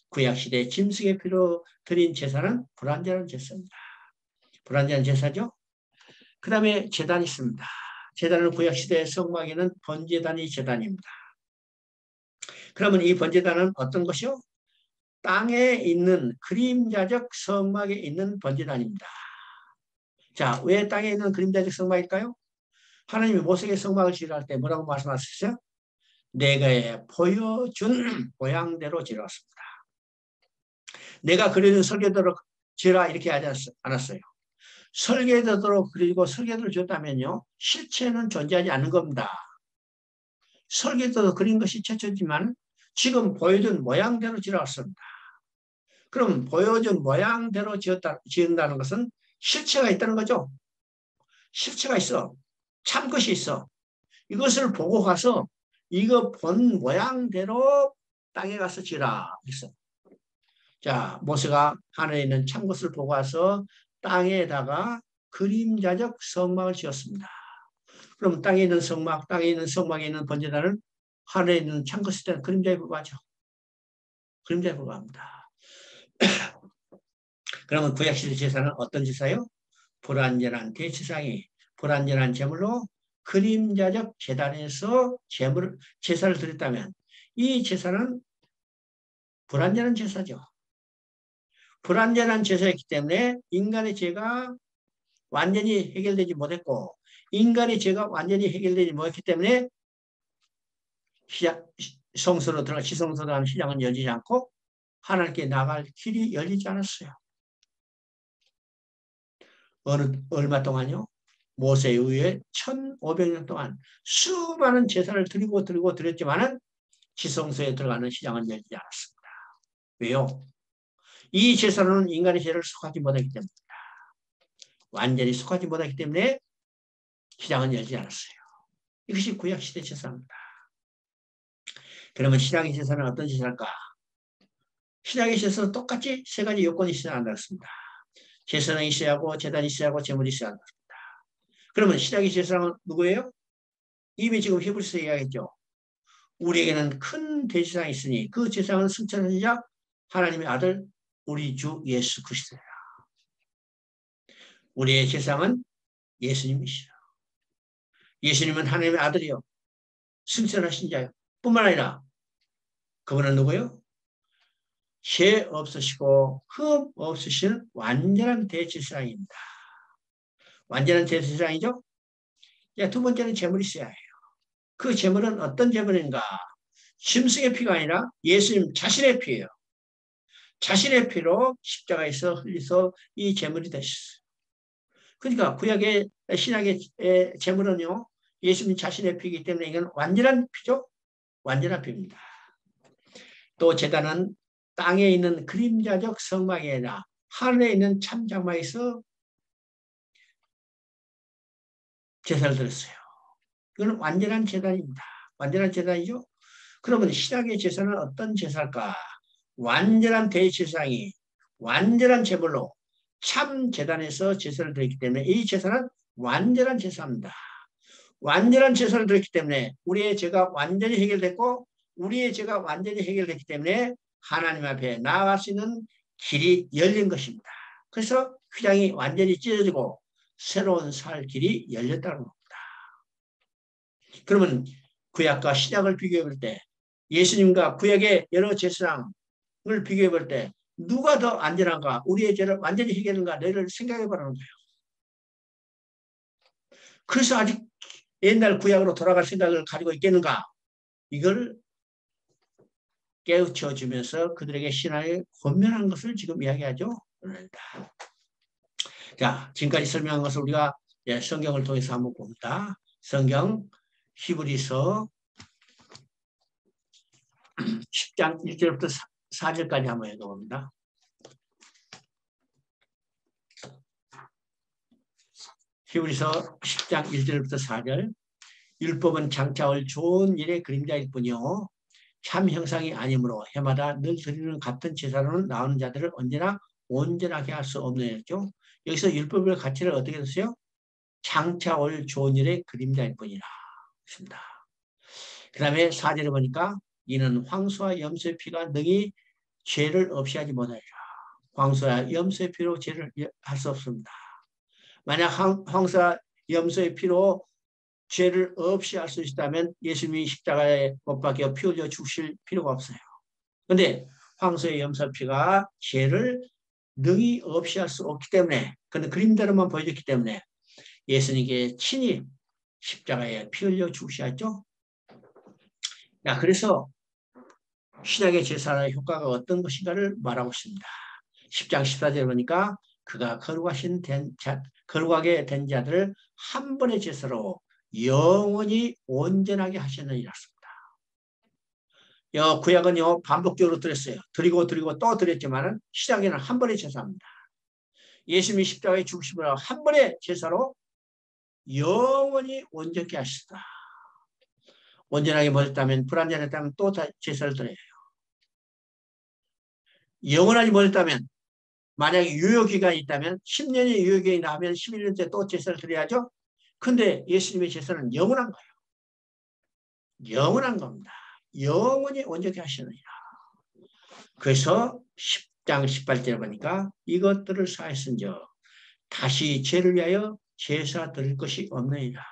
구약시대 짐승의 피로 드린 제사는 불완전한 제사입니다. 불완전한 제사죠. 그 다음에 제단이 있습니다. 제단은 구약시대의 성막에는 번제단이 제단입니다. 그러면 이 번제단은 어떤 것이요? 땅에 있는 그림자적 성막에 있는 번제단입니다. 자, 왜 땅에 있는 그림자적 성막일까요? 하나님이 모세에게 성막을 지으할 때 뭐라고 말씀하셨어요? 내가 보여준 모양대로 지었습니다. 내가 그려준 설계도로 지으라 이렇게 하지 않았어요. 설계도로 그리고 설계도를 줬다면요. 실체는 존재하지 않는 겁니다. 설계도도 그린 것이 최초지만 지금 보여준 모양대로 지었습니다. 그럼 보여준 모양대로 지은다는 것은 실체가 있다는 거죠. 실체가 있어. 참 것이 있어. 이것을 보고 가서 이거 본 모양대로 땅에 가서 지라 했어. 자, 모세가 하늘에 있는 참 것을 보고 와서 땅에다가 그림자적 성막을 지었습니다. 그럼 땅에 있는 성막에 있는 번제단은 하늘에 있는 창것에 대한 그림자에 불과하죠. 그림자에 불과합니다. 그러면 구약시대 제사는 어떤 제사요? 불완전한 대제사장이 불완전한 제물로 그림자적 제단에서 제사를 드렸다면 이 제사는 불완전한 제사죠. 불완전한 제사였기 때문에 인간의 죄가 완전히 해결되지 못했고 인간의 죄가 완전히 해결되지 못했기 때문에 성소로 들어가 지성소로 들어가는 시장은 열리지 않고 하나님께 나갈 길이 열리지 않았어요. 얼마 동안요? 모세 이후에 1500년 동안 수많은 제사를 드렸지만은 지성소에 들어가는 시장은 열리지 않았습니다. 왜요? 이 제사로는 인간의 죄를 속하지 못하기 때문입니다. 완전히 속하지 못하기 때문에 시장은 열지 않았어요. 이것이 구약시대 제사입니다. 그러면 신약의 제사는 어떤 제사일까? 신약의 제사는 똑같이 세 가지 요건이 있어야 한다습니다. 제사는 있어야 하고 제단이 있어야 하고 제물이 있어야 한다. 그러면 신약의 제사는 누구예요? 이미 지금 히브리서에 이야기했죠. 우리에게는 큰 대제사장이 있으니 그 제사장은 승천한 자 하나님의 아들 우리 주 예수 그리스도라. 우리의 제사장은 예수님이시죠. 예수님은 하나님의 아들이요. 승천하신 자요. 뿐만 아니라 그분은 누구요? 죄 없으시고 흠 없으신 완전한 대제사장입니다. 완전한 대제사장이죠. 두 번째는 제물이 있어야 해요. 그 제물은 어떤 제물인가? 짐승의 피가 아니라 예수님 자신의 피예요. 자신의 피로 십자가에서 흘려서 이 제물이 되셨어요. 그러니까 구약의 신약의 제물은요. 예수님 자신의 피이기 때문에 이건 완전한 피죠. 완전한 피입니다. 또 제단은 땅에 있는 그림자적 성막이 아니라 하늘에 있는 참장막에서 제사를 드렸어요. 이건 완전한 제단입니다. 완전한 제단이죠. 그러면 신약의 제사는 어떤 제사일까? 완전한 대제사장이 완전한 제물로 참 제단에서 제사를 드렸기 때문에 이 제사는 완전한 제사입니다. 완전한 제사를 드렸기 때문에 우리의 죄가 완전히 해결됐고 우리의 죄가 완전히 해결됐기 때문에 하나님 앞에 나아갈 수 있는 길이 열린 것입니다. 그래서 휘장이 완전히 찢어지고 새로운 살 길이 열렸다는 겁니다. 그러면 구약과 신약을 비교해 볼 때 예수님과 구약의 여러 제사장을 비교해 볼 때 누가 더 안전한가? 우리의 죄를 완전히 해결하는가? 너희를 생각해 보라는 거예요. 그래서 아직 옛날 구약으로 돌아갈 생각을 가지고 있겠는가? 이걸 깨우쳐 주면서 그들에게 신앙을 권면한 것을 지금 이야기하죠. 자, 지금까지 설명한 것을 우리가 성경을 통해서 한번 봅니다. 성경 히브리서 10장 1절부터 4절까지 한번 읽어봅니다. 히브리서 10장 1절부터 4절. 율법은 장차 올 좋은 일의 그림자일 뿐이요 참 형상이 아니므로 해마다 늘 드리는 같은 제사로는 나오는 자들을 언제나 온전하게 할 수 없는 일이죠. 여기서 율법의 가치를 어떻게 했어요? 장차 올 좋은 일의 그림자일 뿐이라 했습니다. 그 다음에 4절에 보니까 이는 황소와 염소의 피가 능히 죄를 없이 하지 못하리라. 황소와 염소의 피로 죄를 할 수 없습니다. 만약 황소와 염소의 피로 죄를 없이 할 수 있다면 예수님이 십자가에 못 박혀 피 흘려 죽으실 필요가 없어요. 그런데 황소의 염소 피가 죄를 능히 없이 할 수 없기 때문에 그런데 그림대로만 보여줬기 때문에 예수님께 친히 십자가에 피 흘려 죽으셨죠. 그래서 신약의 제사의 효과가 어떤 것인가를 말하고 있습니다. 10장 14절에 보니까 그가 거룩하게 된 자들을 한 번의 제사로 영원히 온전하게 하셨느니라 했습니다. 구약은요 반복적으로 드렸어요. 드리고 또 드렸지만은 신약에는 한 번의 제사입니다. 예수님이 십자가에 죽으심으로 한 번의 제사로 영원히 온전케 하시다. 온전하게 못했다면 불완전했다면 또 제사를 드려요. 영원하지 못했다면 만약에 유효기간이 있다면 10년의 유효기간이 나면 11년째 또 제사를 드려야죠. 근데 예수님의 제사는 영원한 거예요. 영원한 겁니다. 영원히 온전케 하시느니라. 그래서 10장 18절에 보니까 이것들을 사했은즉 다시 죄를 위하여 제사 드릴 것이 없느니라.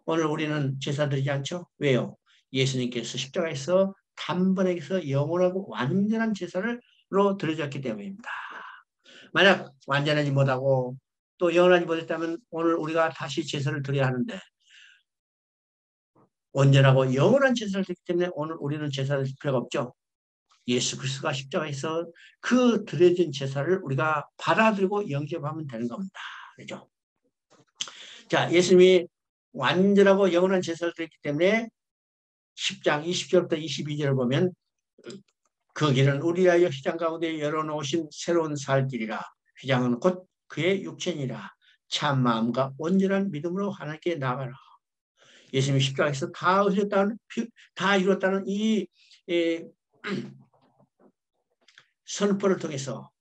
오늘 우리는 제사 드리지 않죠? 왜요? 예수님께서 십자가에서 단번에서 영원하고 완전한 제사를 드려졌기 때문입니다. 만약 완전하지 못하고 또 영원하지 못했다면 오늘 우리가 다시 제사를 드려야 하는데 온전하고 영원한 제사를 드리기 때문에 오늘 우리는 제사를 드릴 필요가 없죠. 예수 그리스도가 십자가에서 그 드려진 제사를 우리가 받아들이고 영접하면 되는 겁니다. 그렇죠? 자, 예수님이 완전하고 영원한 제사를 드렸기 때문에 10장 20절부터 22절을 보면 그 길은 우리라여 휘장 가운데 열어놓으신 새로운 살 길이라. 휘장은 곧 그의 육체니라. 참 마음과 온전한 믿음으로 하나님께 나아가라. 예수님이 십자가에서 다 이뤘다는 이 선포를 통해서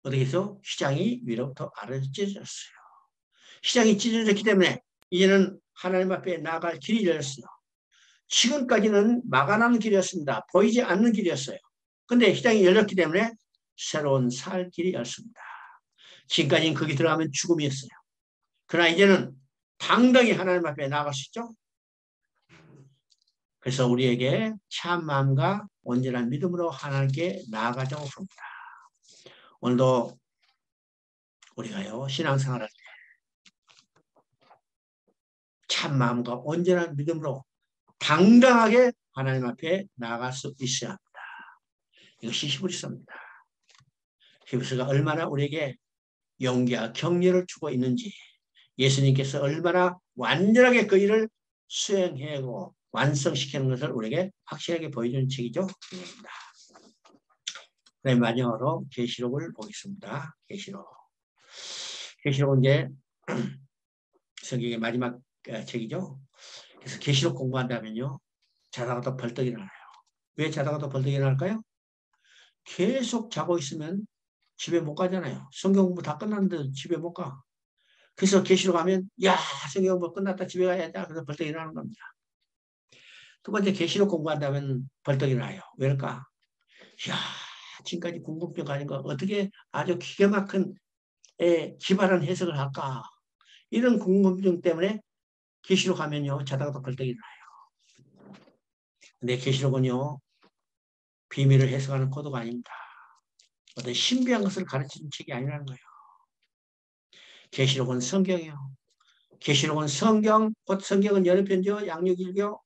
어떻게 해서 휘장이 위로부터 아래로 찢어졌어요. 휘장이 찢어졌기 때문에 이제는 하나님 앞에 나아갈 길이 열렸어요. 지금까지는 막아나는 길이었습니다. 보이지 않는 길이었어요. 근데 휘장이 열렸기 때문에 새로운 살 길이 열렸습니다. 지금까지는 거기 들어가면 죽음이었어요. 그러나 이제는 당당히 하나님 앞에 나아갈 수 있죠. 그래서 우리에게 참 마음과 온전한 믿음으로 하나님께 나아가자고 합니다. 오늘도 우리가요 신앙생활할 때 참 마음과 온전한 믿음으로 당당하게 하나님 앞에 나아갈 수 있어야 합니다. 이것이 히브리서입니다. 히브리서가 얼마나 우리에게 용기와 격려를 주고 있는지 예수님께서 얼마나 완전하게 그 일을 수행하고 완성시키는 것을 우리에게 확실하게 보여주는 책이죠. 그럼 마지막으로 계시록을 보겠습니다. 계시록은 이제 성경의 마지막 책이죠. 그래서 계시록 공부한다면요. 자다가도 벌떡 일어나요. 왜 자다가도 벌떡 일어날까요? 계속 자고 있으면 집에 못 가잖아요. 성경 공부 다 끝났는데 집에 못 가. 그래서 계시록 가면 야 성경 공부 끝났다 집에 가야지. 그래서 벌떡 일어나는 겁니다. 두 번째 계시록 공부한다면 벌떡 일어나요. 왜일까? 이야 지금까지 궁금증 가진 거 어떻게 아주 기가 막힌 기발한 해석을 할까? 이런 궁금증 때문에 계시록 하면요 자다가도 벌떡 일어나요. 근데 계시록은요 비밀을 해석하는 코드가 아닙니다. 어떤 신비한 것을 가르치는 책이 아니라는 거예요. 계시록은 성경이에요. 계시록은 성경, 곧 성경은 연합편지어, 양육일교,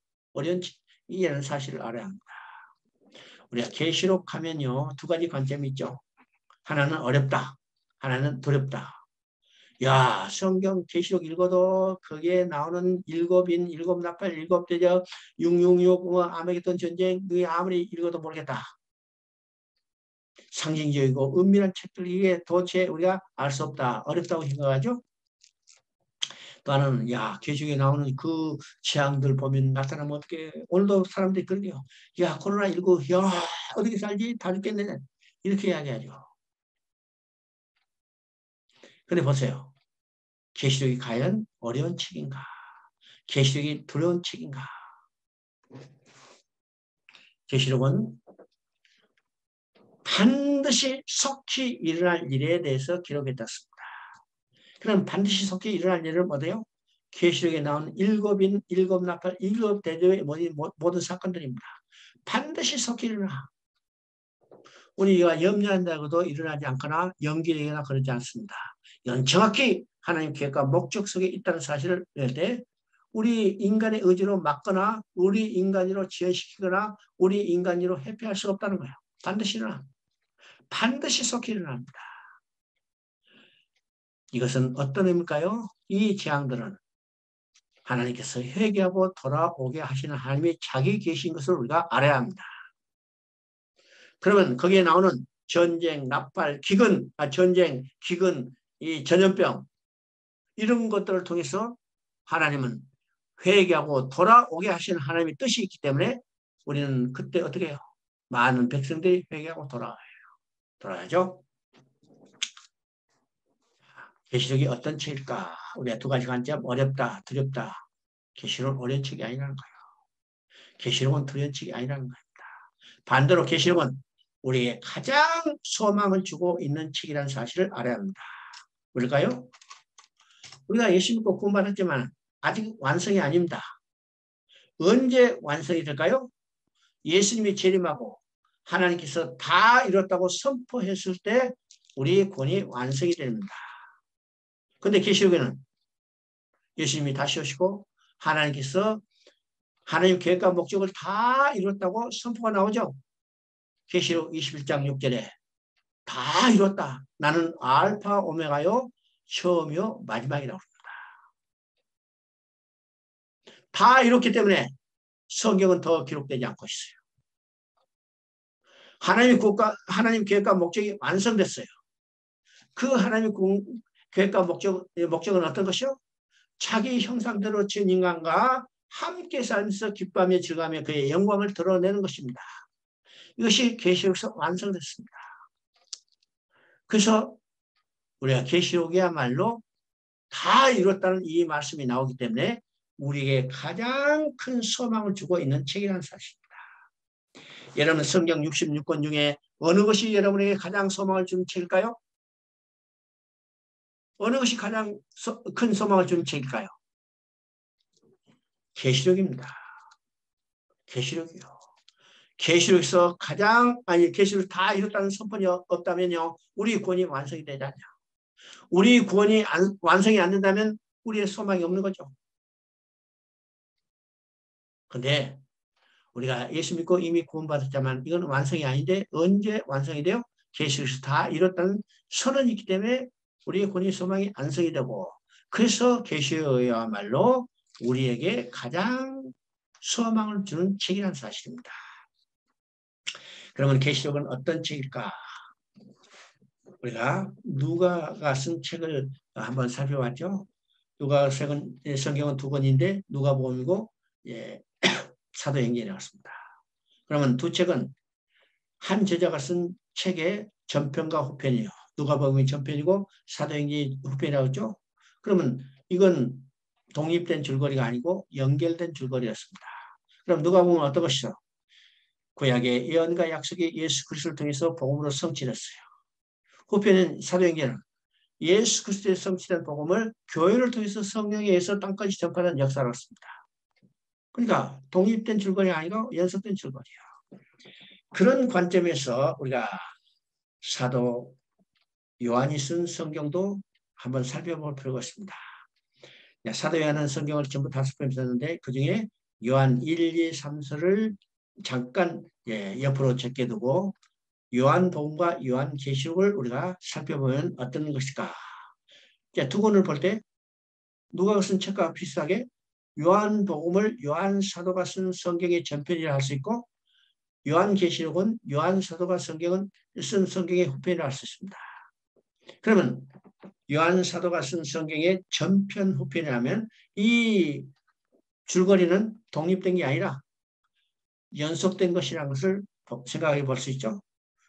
이라는 사실을 알아야 합니다. 우리가 계시록 하면요 두 가지 관점이 있죠. 하나는 어렵다, 하나는 두렵다. 야 성경 계시록 읽어도 거기에 나오는 일곱인, 일곱나팔, 일곱대적, 666, 아메게돈 전쟁 그게 아무리 읽어도 모르겠다. 상징적이고 은밀한 책들 이게 도대체 우리가 알 수 없다. 어렵다고 생각하죠. 또 하나는 야 계시록에 나오는 그 재앙들 보면 나타나면 어떻게 오늘도 사람들이 그러네요. 야 코로나19 야 어떻게 살지 다 죽겠네. 이렇게 이야기하죠. 근데 보세요. 계시록이 과연 어려운 책인가? 계시록이 두려운 책인가? 계시록은 반드시 속히 일어날 일에 대해서 기록했습니다. 그럼 반드시 속히 일어날 일은 뭐예요? 계시록에 나온 일곱인, 일곱나팔, 일곱대조의 모든 사건들입니다. 반드시 속히 일어나. 우리가 염려한다고도 일어나지 않거나 연기되거나 그러지 않습니다. 이건 정확히 하나님 계획과 목적 속에 있다는 사실을 낼 때 우리 인간의 의지로 막거나 우리 인간으로 지연시키거나 우리 인간으로 회피할 수가 없다는 거예요. 반드시 일어나. 반드시 속히 일어납니다. 이것은 어떤 의미일까요? 이 재앙들은 하나님께서 회개하고 돌아오게 하시는 하나님의 자기 계신 것을 우리가 알아야 합니다. 그러면 거기에 나오는 전쟁, 나팔, 전쟁, 기근, 이 전염병 이런 것들을 통해서 하나님은 회개하고 돌아오게 하시는 하나님의 뜻이 있기 때문에 우리는 그때 어떻게 해요? 많은 백성들이 회개하고 돌아야죠. 계시록이 어떤 책일까? 우리가 두 가지 관점, 어렵다, 두렵다. 계시록은 어려운 책이 아니라는 거예요. 계시록은 두려운 책이 아니라는 겁니다. 반대로 계시록은 우리에게 가장 소망을 주고 있는 책이라는 사실을 알아야 합니다. 왜일까요? 우리가 예수 믿고 구원받았지만 아직 완성이 아닙니다. 언제 완성이 될까요? 예수님이 재림하고 하나님께서 다 이뤘다고 선포했을 때 우리의 구원이 완성이 됩니다. 그런데 계시록에는 예수님이 다시 오시고 하나님께서 하나님 계획과 목적을 다 이뤘다고 선포가 나오죠. 계시록 21장 6절에 다 이뤘다. 나는 알파 오메가요 처음이요 마지막이라고 합니다. 다 이뤘기 때문에 성경은 더 기록되지 않고 있어요. 하나님 계획과 목적이 완성됐어요. 그 하나님 계획과 목적은 어떤 것이요? 자기 형상대로 지은 인간과 함께 살면서 기뻐하며 즐거워하며 그의 영광을 드러내는 것입니다. 이것이 계시록에서 완성됐습니다. 그래서 우리가 계시록이야말로 다 이뤘다는 이 말씀이 나오기 때문에 우리에게 가장 큰 소망을 주고 있는 책이라는 사실입니다. 여러분 성경 66권 중에 어느 것이 여러분에게 가장 소망을 주는 책일까요? 어느 것이 가장 큰 소망을 주는 책일까요? 계시록입니다. 계시록이요. 계시록에서 계시록 다 이뤘다는 선포이 없다면요, 우리 구원이 완성이 되지 않냐. 우리 구원이 완성이 안 된다면 우리의 소망이 없는 거죠. 근데 우리가 예수 믿고 이미 구원받았지만 이건 완성이 아닌데 언제 완성이 돼요? 계시록에서 다 이뤘다는 선언이 있기 때문에 우리의 구원의 소망이 완성이 되고, 그래서 계시록이야말로 우리에게 가장 소망을 주는 책이라는 사실입니다. 그러면 계시록은 어떤 책일까? 우리가 누가가 쓴 책을 한번 살펴봤죠. 누가가 쓴 성경은 두 권인데 누가복음이고 사도행전이 나왔습니다. 그러면 두 책은 한 저자가 쓴 책의 전편과 후편이에요. 누가복음이 전편이고 사도행전이 후편이라고 했죠. 그러면 이건 독립된 줄거리가 아니고 연결된 줄거리였습니다. 그럼 누가복음은 어떤 것이죠? 구약의 예언과 약속이 예수 그리스도를 통해서 복음으로 성취됐어요. 후편은 사도행전은 예수 그리스도의 성취된 복음을 교회를 통해서 성령에 의해서 땅까지 전파하는 역사였습니다. 그러니까 독립된 줄거리가 아니고 연속된 줄거리예요. 그런 관점에서 우리가 사도 요한이 쓴 성경도 한번 살펴볼 필요가 있습니다. 사도 요한은 성경을 전부 5편 썼는데 그중에 요한 1, 2, 3서를 잠깐 옆으로 적게 두고 요한복음과 요한계시록을 우리가 살펴보면 어떤 것일까? 두 권을 볼 때 누가 쓴 책과 비슷하게 요한복음을 요한사도가 쓴 성경의 전편이라 할 수 있고 요한계시록은 요한사도가 쓴 성경의 후편이라 할 수 있습니다. 그러면 요한사도가 쓴 성경의 전편 후편이라면 이 줄거리는 독립된 게 아니라 연속된 것이라는 것을 생각해 볼 수 있죠.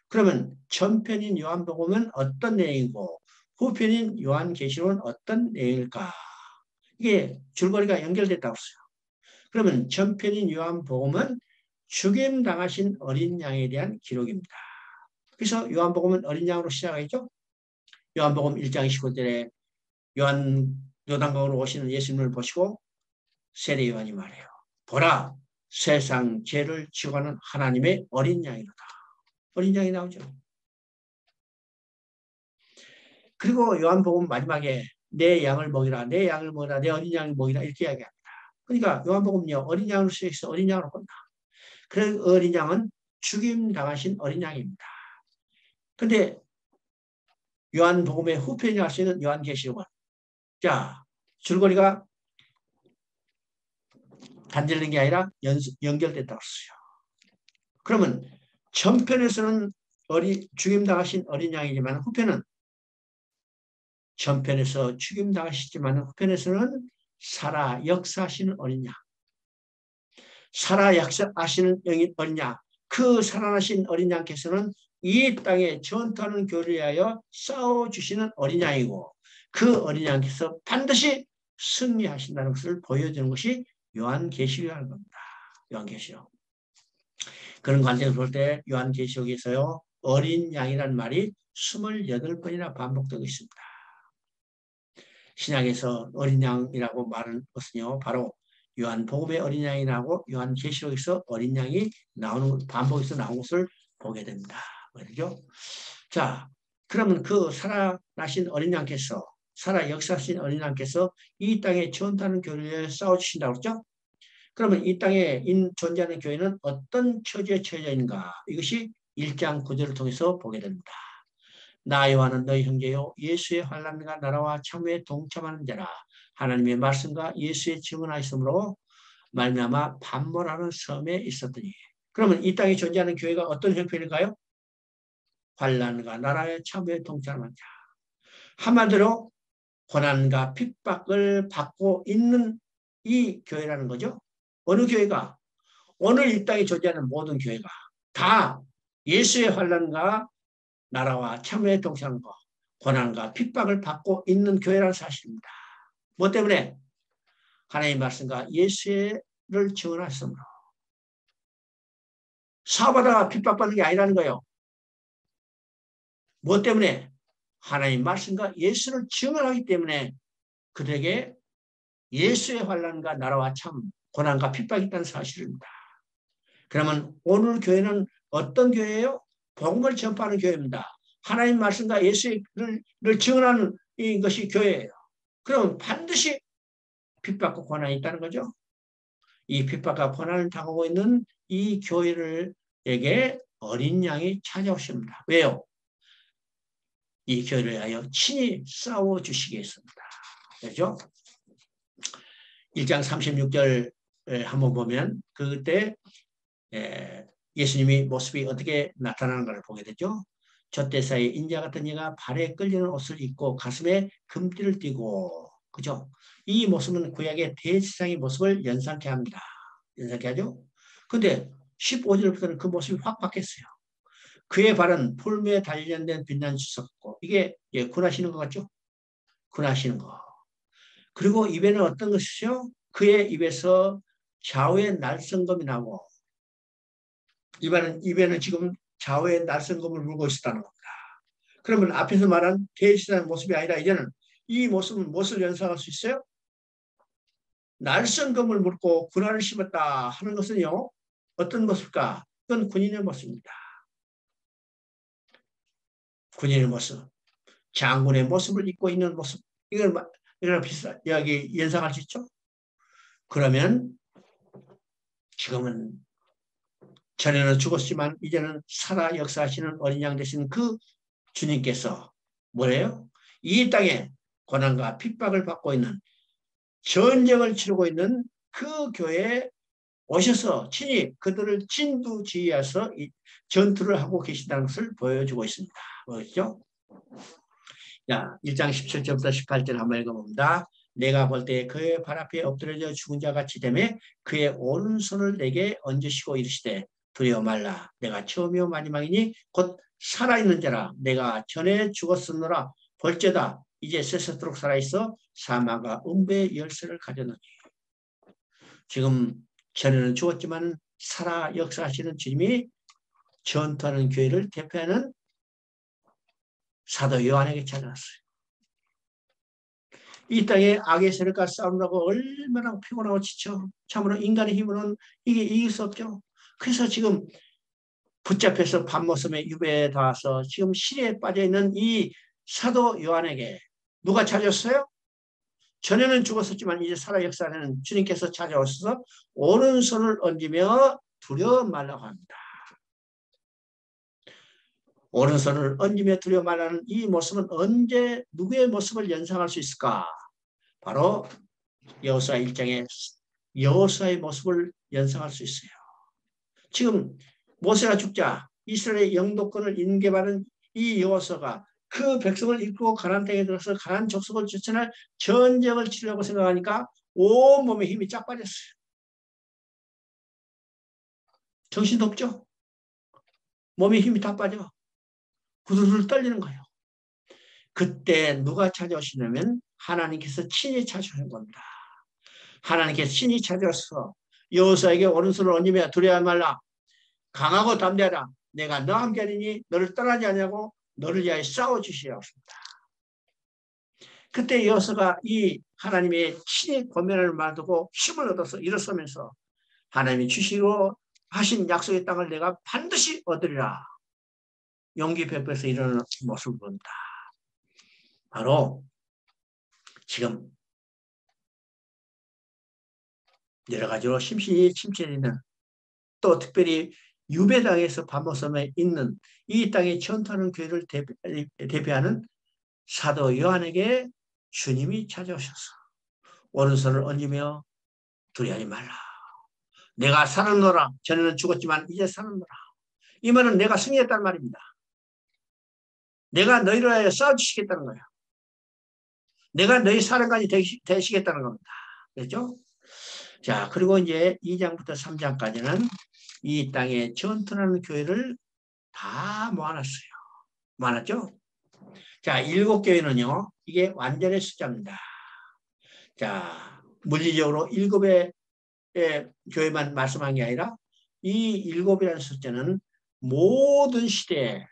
그러면 전편인 요한복음은 어떤 내용이고 후편인 요한계시록은 어떤 내용일까? 이게 줄거리가 연결됐다고 했어요. 그러면 전편인 요한복음은 죽임당하신 어린 양에 대한 기록입니다. 그래서 요한복음은 어린 양으로 시작하죠. 요한복음 1장 29절에 요단강으로 오시는 예수님을 보시고 세례 요한이 말해요. 보라, 세상 죄를 지고 가는 하나님의 어린 양이로다. 어린 양이 나오죠. 그리고 요한복음 마지막에 내 양을 먹이라, 내 양을 먹이라, 내 어린 양을 먹이라 이렇게 이야기합니다. 그러니까 요한복음은요, 어린 양으로 시작해서 어린 양으로 본다. 그 어린 양은 죽임 당하신 어린 양입니다. 근데 요한복음의 후편이 할 수 있는 요한계시록은 줄거리가 단절된 게 아니라 연결됐다고 했어요. 그러면 전편에서는 죽임당하신 어린 양이지만 후편은 전편에서 죽임당하시지만 후편에서는 살아 역사하시는 어린 양. 살아 역사하시는 어린 양. 그 살아나신 어린 양께서는 이 땅에 전투하는 교회를 위하여 싸워주시는 어린 양이고 그 어린 양께서 반드시 승리하신다는 것을 보여주는 것이 요한계시록이라는 겁니다. 요한계시록. 그런 관점에서 볼 때 요한계시록에서요. 어린 양이라는 말이 28번이나 반복되고 있습니다. 신약에서 어린 양이라고 말하는 것은요. 바로 요한복음의 어린 양이라고 요한계시록에서 어린 양이 나오는 반복해서 나온 것을 보게 됩니다. 그렇죠? 자, 그러면 그 살아나신 어린 양께서 살아 역사하신 어린 양께서 이 땅에 전도하는 교회에 싸워주신다고 그랬죠? 그러면 이 땅에 존재하는 교회는 어떤 처지에 처해져 있는가? 이것이 1장 9절을 통해서 보게 됩니다. 나 요한은 너희 형제요 예수의 환난과 나라와 참회에 동참하는 자라. 하나님의 말씀과 예수의 증언하였으므로 말미암아 반모라는 섬에 있었더니. 그러면 이 땅에 존재하는 교회가 어떤 형편일까요? 환난과 나라의 참회에 동참하는 자. 한마디로 고난과 핍박을 받고 있는 이 교회라는 거죠. 어느 교회가? 오늘 이 땅에 존재하는 모든 교회가 다 예수의 환난과 나라와 참회에 동참하는 것, 고난과 핍박을 받고 있는 교회라는 사실입니다. 뭐 때문에? 하나님의 말씀과 예수를 증언하셨으므로. 사업하다가 핍박받는 게 아니라는 거예요. 뭐 때문에? 하나님의 말씀과 예수를 증언하기 때문에 그들에게 예수의 환난과 나라와 참 고난과 핍박이 있다는 사실입니다. 그러면 오늘 교회는 어떤 교회예요? 복음을 전파하는 교회입니다. 하나님 말씀과 예수를 증언하는 이것이 교회예요. 그럼 반드시 핍박과 고난이 있다는 거죠. 이 핍박과 고난을 당하고 있는 이 교회를에게 어린 양이 찾아오십니다. 왜요? 이 교회를 위하여 친히 싸워주시게 했습니다. 그렇죠? 1장 36절 한번 보면 그때 예수님이 모습이 어떻게 나타나는 걸 보게 되죠. 젖대 사이 인자 같은 이가 발에 끌리는 옷을 입고 가슴에 금띠를 띠고 그죠? 이 모습은 구약의 대지상의 모습을 연상케 합니다. 연상케 하죠? 근데 15절부터는 그 모습이 확 바뀌었어요. 그의 발은 풀무에 단련된 빛난 주석고 이게 군하시는 것 같죠? 군하시는 거. 그리고 입에는 어떤 것이죠? 그의 입에서 좌우의 날성검이 나고 입에는 지금 좌우의 날성검을 물고 있었다는 겁니다. 그러면 앞에서 말한 대신하는 모습이 아니라 이제는 이 모습은 무엇을 연상할 수 있어요? 날성검을 물고 군화를 심었다 하는 것은요. 어떤 모습일까? 그건 군인의 모습입니다. 군인의 모습. 장군의 모습을 입고 있는 모습. 이걸 비슷한 여기 연상할 수 있죠? 그러면 지금은 전에는 죽었지만 이제는 살아 역사하시는 어린 양 되신 그 주님께서 뭐래요? 이 땅에 고난과 핍박을 받고 있는 전쟁을 치르고 있는 그 교회에 오셔서 친히 그들을 진두지휘해서 전투를 하고 계신다는 것을 보여주고 있습니다. 뭐죠? 자, 1장 17절부터 18절 한번 읽어봅니다. 내가 볼 때 그의 발 앞에 엎드려져 죽은 자 같이 되매 그의 오른손을 내게 얹으시고 이르시되 두려워 말라. 내가 처음이요 마지막이니 곧 살아있는 자라. 내가 전에 죽었으므라 볼죄다. 이제 세세토록 살아있어 사망과 음배의 열쇠를 가졌느니. 지금 전에는 죽었지만 살아 역사하시는 주님이 전투하는 교회를 대표하는 사도 요한에게 찾아왔어요. 이 땅에 악의 세력과 싸우느라고 얼마나 피곤하고 지쳐. 참으로 인간의 힘으로는 이게 이길 수 없죠. 그래서 지금 붙잡혀서 밤모섬에 유배에 닿아서 지금 시리에 빠져있는 이 사도 요한에게 누가 찾아왔어요? 전에는 죽었었지만 이제 살아 역사하는 주님께서 찾아오셔서 오른손을 얹으며 두려워 말라고 합니다. 오른손을 얹으며 두려워 말라는 이 모습은 언제 누구의 모습을 연상할 수 있을까? 바로 여호수아 1장의 여호수아의 모습을 연상할 수 있어요. 지금 모세가 죽자 이스라엘의 영도권을 인계받은 이 여호수아가 그 백성을 이끌고 가나안 땅에 들어서 가나안 족속을 주천할 전쟁을 치르려고 생각하니까 온몸에 힘이 쫙 빠졌어요. 정신도 없죠? 몸에 힘이 다 빠져. 후들후들 떨리는 거예요. 그때 누가 찾아오시냐면 하나님께서 친히 찾아오는 겁니다. 하나님께서 신이 찾아서 여호수아에게 오른손을 얹으며 두려워하지 말라. 강하고 담대하라. 내가 너와 함께하리니 너를 떠나지 않냐고 너를 위하여 싸워주시라고 했습니다. 그때 여호수아가 이 하나님의 친히 권면을 말 듣고 힘을 얻어서 일어서면서 하나님이 주시고 하신 약속의 땅을 내가 반드시 얻으리라. 용기 베풀어서 이러는 모습을 본다. 바로 지금 여러 가지로 심신이 침체되는 또 특별히 유배당에서 반모섬에 있는 이 땅의 전투하는 교회를 대표하는 사도 요한에게 주님이 찾아오셔서 오른손을 얹으며 두려워하지 말라. 내가 살았노라. 전에는 죽었지만 이제 살았노라. 이 말은 내가 승리했다는 말입니다. 내가 너희를 위하여 싸워주시겠다는 거예요. 내가 너희 사령관이 되시겠다는 겁니다. 그렇죠? 자, 그리고 이제 2장부터 3장까지는 이 땅에 전투하는 교회를 다 모아놨어요. 모아놨죠? 자, 7교회는요, 이게 완전의 숫자입니다. 자, 물리적으로 7의 교회만 말씀한 게 아니라 이 7이라는 숫자는 모든 시대에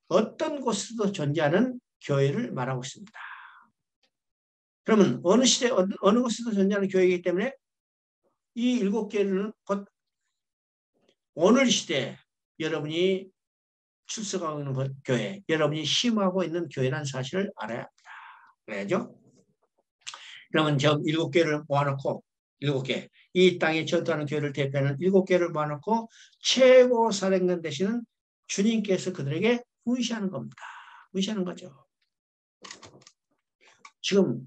어떤 곳에서도 존재하는 교회를 말하고 있습니다. 그러면 어느 시대, 어느 곳에서도 존재하는 교회이기 때문에 이 7교회는 곧 오늘 시대에 여러분이 출석하고 있는 교회, 여러분이 심하고 있는 교회라는 사실을 알아야 합니다. 그래야죠? 그러면 저 7교회를 모아놓고 7개, 이 땅에 전투하는 교회를 대표하는 7교회를 모아놓고 최고 사령관 되시는 주님께서 그들에게 훈시하는 겁니다. 훈시하는 거죠. 지금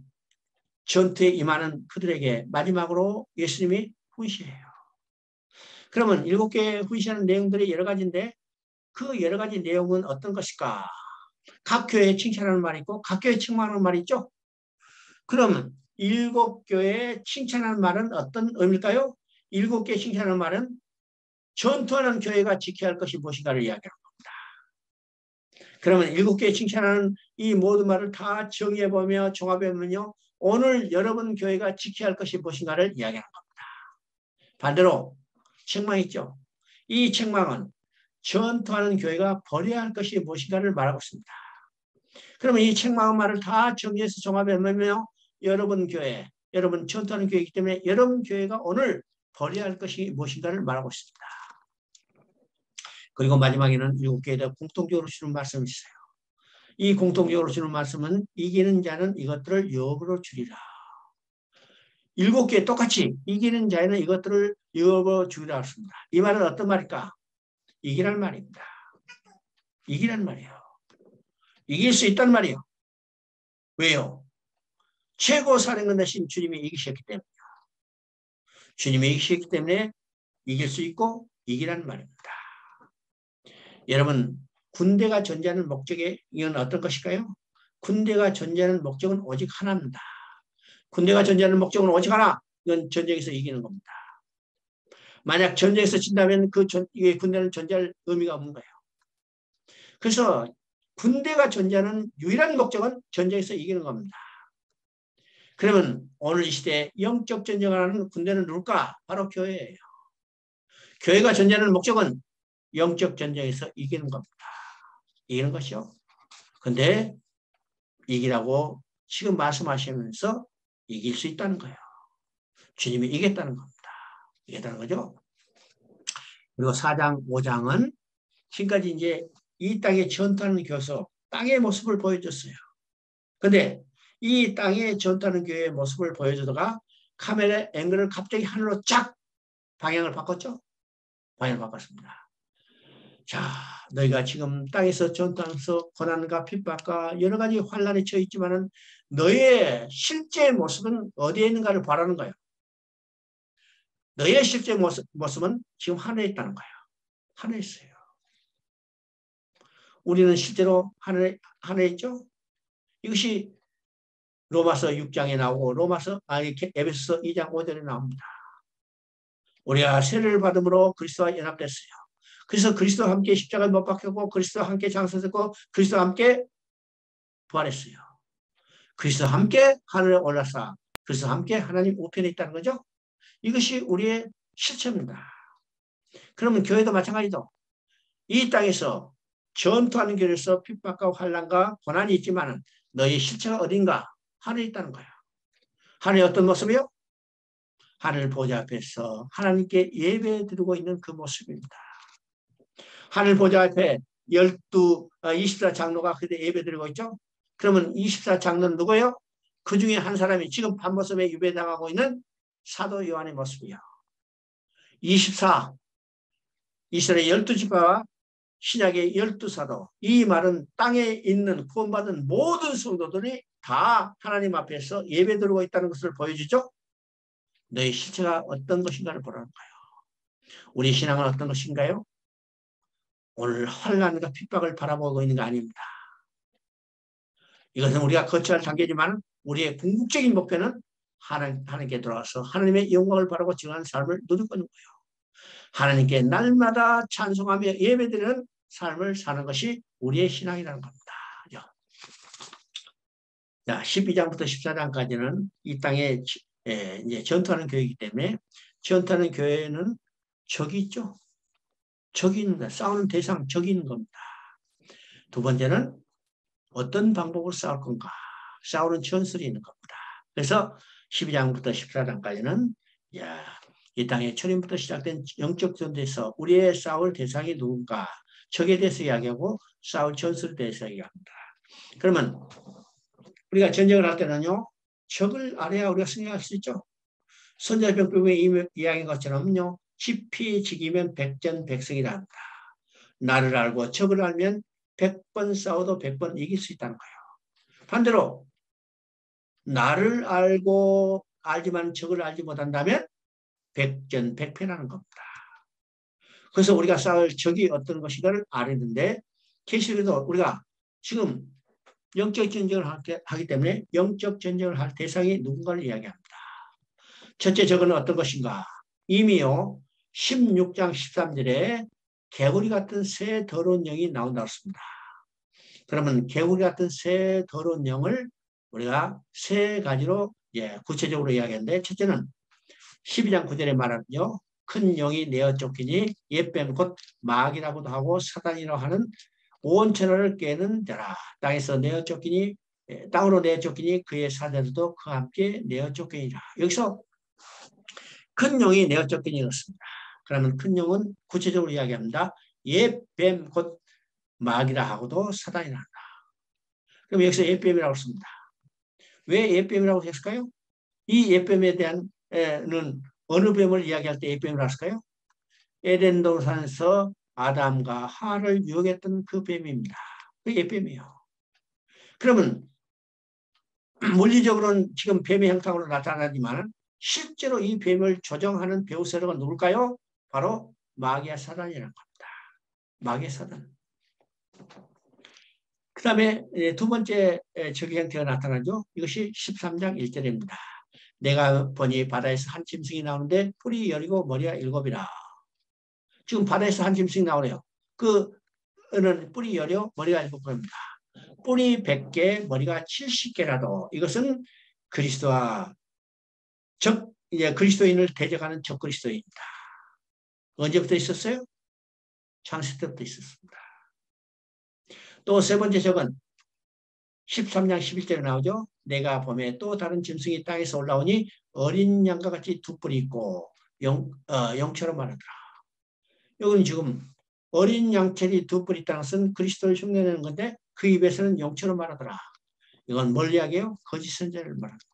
전투에 임하는 그들에게 마지막으로 예수님이 훈시해요. 그러면 7개 훈시하는 내용들이 여러 가지인데 그 여러 가지 내용은 어떤 것일까? 각 교회에 칭찬하는 말이 있고 각 교회에 칭찬하는 말이 있죠. 그러면 7교회에 칭찬하는 말은 어떤 의미일까요? 7개 칭찬하는 말은 전투하는 교회가 지켜야 할 것이 무엇인가를 이야기하는 겁니다. 그러면 7개 칭찬하는 이 모든 말을 다 정의해보며 종합해보면요. 오늘 여러분 교회가 지켜야 할 것이 무엇인가를 이야기하는 겁니다. 반대로 책망이 있죠. 이 책망은 전투하는 교회가 버려야 할 것이 무엇인가를 말하고 있습니다. 그러면 이 책망의 말을 다 정리해서 종합해보며 여러분 교회, 여러분 전투하는 교회이기 때문에 여러분 교회가 오늘 버려야 할 것이 무엇인가를 말하고 있습니다. 그리고 마지막에는 7교회에다 공통적으로 주는 말씀이 있어요. 이 공통적으로 주는 말씀은 이기는 자는 이것들을 유업으로 주리라. 7개 똑같이 이기는 자에는 이것들을 유업으로 주리라 했습니다. 이 말은 어떤 말일까? 이기란 말입니다. 이기란 말이에요. 이길 수 있단 말이에요. 왜요? 최고 사령관 되신 주님이 이기셨기 때문이에요. 주님이 이기셨기 때문에 이길 수 있고 이기란 말입니다. 여러분, 군대가 존재하는 목적이 이건 어떤 것일까요? 군대가 존재하는 목적은 오직 하나입니다. 군대가 존재하는 목적은 오직 하나. 이건 전쟁에서 이기는 겁니다. 만약 전쟁에서 진다면 그 군대는 존재할 의미가 없는 거예요. 그래서 군대가 존재하는 유일한 목적은 전쟁에서 이기는 겁니다. 그러면 오늘 이 시대에 영적 전쟁을 하는 군대는 누굴까? 바로 교회예요. 교회가 존재하는 목적은 영적 전쟁에서 이기는 겁니다. 이기는 것이요. 근데 이기라고 지금 말씀하시면서 이길 수 있다는 거예요. 주님이 이겼다는 겁니다. 이겼다는 거죠. 그리고 4장, 5장은 지금까지 이제 이 땅에 전투하는 교서, 땅의 모습을 보여줬어요. 근데 이 땅에 전투하는 교회의 모습을 보여주다가 카메라 앵글을 갑자기 하늘로 쫙 방향을 바꿨죠? 방향을 바꿨습니다. 자, 너희가 지금 땅에서 전투하면서 고난과 핍박과 여러 가지 환난에 처해 있지만은 너희의 실제 모습은 어디에 있는가를 바라는 거예요. 너희의 실제 모습은 지금 하늘에 있다는 거예요. 하늘에 있어요. 우리는 실제로 하늘에 있죠? 이것이 로마서 6장에 나오고 에베소서 2장 5절에 나옵니다. 우리가 세례를 받음으로 그리스도와 연합됐어요. 그래서 그리스도와 함께 십자가에 못 박혔고 그리스도와 함께 장사됐고 그리스도와 함께 부활했어요. 그리스도와 함께 하늘에 올라서 그래서 함께 하나님 우편에 있다는 거죠. 이것이 우리의 실체입니다. 그러면 교회도 마찬가지죠. 이 땅에서 전투하는 길에서 핍박과 환난과 고난이 있지만 너희 실체가 어딘가? 하늘에 있다는 거예요. 하늘의 어떤 모습이요? 하늘 보좌 앞에서 하나님께 예배 드리고 있는 그 모습입니다. 하늘 보좌 앞에 24 장로가 그때 예배 드리고 있죠. 그러면 24 장로는 누구예요? 그 중에 한 사람이 지금 밤모습에 유배당하고 있는 사도 요한의 모습이요. 24 이스라엘 12지파와 신약의 12사도, 이 말은 땅에 있는 구원받은 모든 성도들이 다 하나님 앞에서 예배 드리고 있다는 것을 보여주죠. 너의 실체가 어떤 것인가를 보라는 거예요. 우리 신앙은 어떤 것인가요? 오늘 환난과 핍박을 바라보고 있는 거 아닙니다. 이것은 우리가 거쳐야 할 단계지만 우리의 궁극적인 목표는 하나님께 들어와서 하나님의 영광을 바라고 증하는 삶을 누리고 있는 거예요. 하나님께 날마다 찬송하며 예배드리는 삶을 사는 것이 우리의 신앙이라는 겁니다. 자, 12장부터 14장까지는 이 땅에 이제 전투하는 교회이기 때문에 전투하는 교회는 적이 있죠. 적이 있는 거예요. 싸우는 대상, 적이 있는 겁니다. 두 번째는 어떤 방법으로 싸울 건가? 싸우는 전술이 있는 겁니다. 그래서 12장부터 14장까지는 이 땅의 초림부터 시작된 영적 전투에서 우리의 싸울 대상이 누군가? 적에 대해서 이야기하고 싸울 전술에 대해서 이야기합니다. 그러면 우리가 전쟁을 할 때는요. 적을 알아야 우리가 승리할 수 있죠. 선자병법에 이야기한 것처럼요. 지피지기면 백전백승이라 합니다. 나를 알고 적을 알면 100번 싸워도 100번 이길 수 있다는 거예요. 반대로 나를 알고 알지만 적을 알지 못한다면 백전백패라는 겁니다. 그래서 우리가 싸울 적이 어떤 것인가를 알았는데 계시록에도 우리가 지금 영적 전쟁을 하기 때문에 영적 전쟁을 할 대상이 누군가를 이야기합니다. 첫째 적은 어떤 것인가? 이미요 16장 13절에 개구리 같은 새 더러운 영이 나온다고 했습니다. 그러면 개구리 같은 새 더러운 영을 우리가 세 가지로 구체적으로 이야기하는데 첫째는 12장 9절에 말하면요. 큰 영이 내어 쫓기니 옛뱀 곧 마귀라고도 하고 사단이라고 하는 온천하를 깨는 자라. 땅에서 내어 쫓기니 땅으로 내어 쫓기니 그의 사자들도 그와 함께 내어 쫓기니라. 여기서 큰 영이 내어 쫓기니 그렇습니다. 그러면 큰 영은 구체적으로 이야기합니다. 옛뱀 곧 마귀라 하고도 사단이라 한다. 그럼 여기서 옛뱀이라고 했습니다. 왜 옛뱀이라고 했을까요? 이 옛뱀에 대한 는 어느 뱀을 이야기할 때 옛뱀이라고 했을까요? 에덴 동산에서 아담과 하와를 유혹했던 그 뱀입니다. 그 옛뱀이에요. 그러면 물리적으로는 지금 뱀의 형상으로 나타나지만 실제로 이 뱀을 조정하는 배후세력은 누굴까요? 바로 마귀와 사단이라는 겁니다. 마귀와 사단. 그 다음에 두 번째 적의 형태가 나타나죠. 이것이 13장 1절입니다. 내가 보니 바다에서 한 짐승이 나오는데 뿔이 여리고 머리가 7이라. 지금 바다에서 한 짐승이 나오네요. 그는 뿔이 여려 머리가 7개입니다. 뿔이 100개, 머리가 70개라도 이것은 그리스도와 그리스도인을 대적하는 적그리스도입니다. 언제부터 있었어요? 창세 때부터 있었습니다. 또 세 번째 적은 13장 11절에 나오죠. 내가 보매 또 다른 짐승이 땅에서 올라오니 어린 양과 같이 두 뿔이 있고 영처럼 말하더라. 여기는 지금 어린 양처럼 두 뿔이 있다는 것은 그리스도를 흉내내는 건데 그 입에서는 영처럼 말하더라. 이건 뭘 이야기해요? 거짓 선자를 말합니다.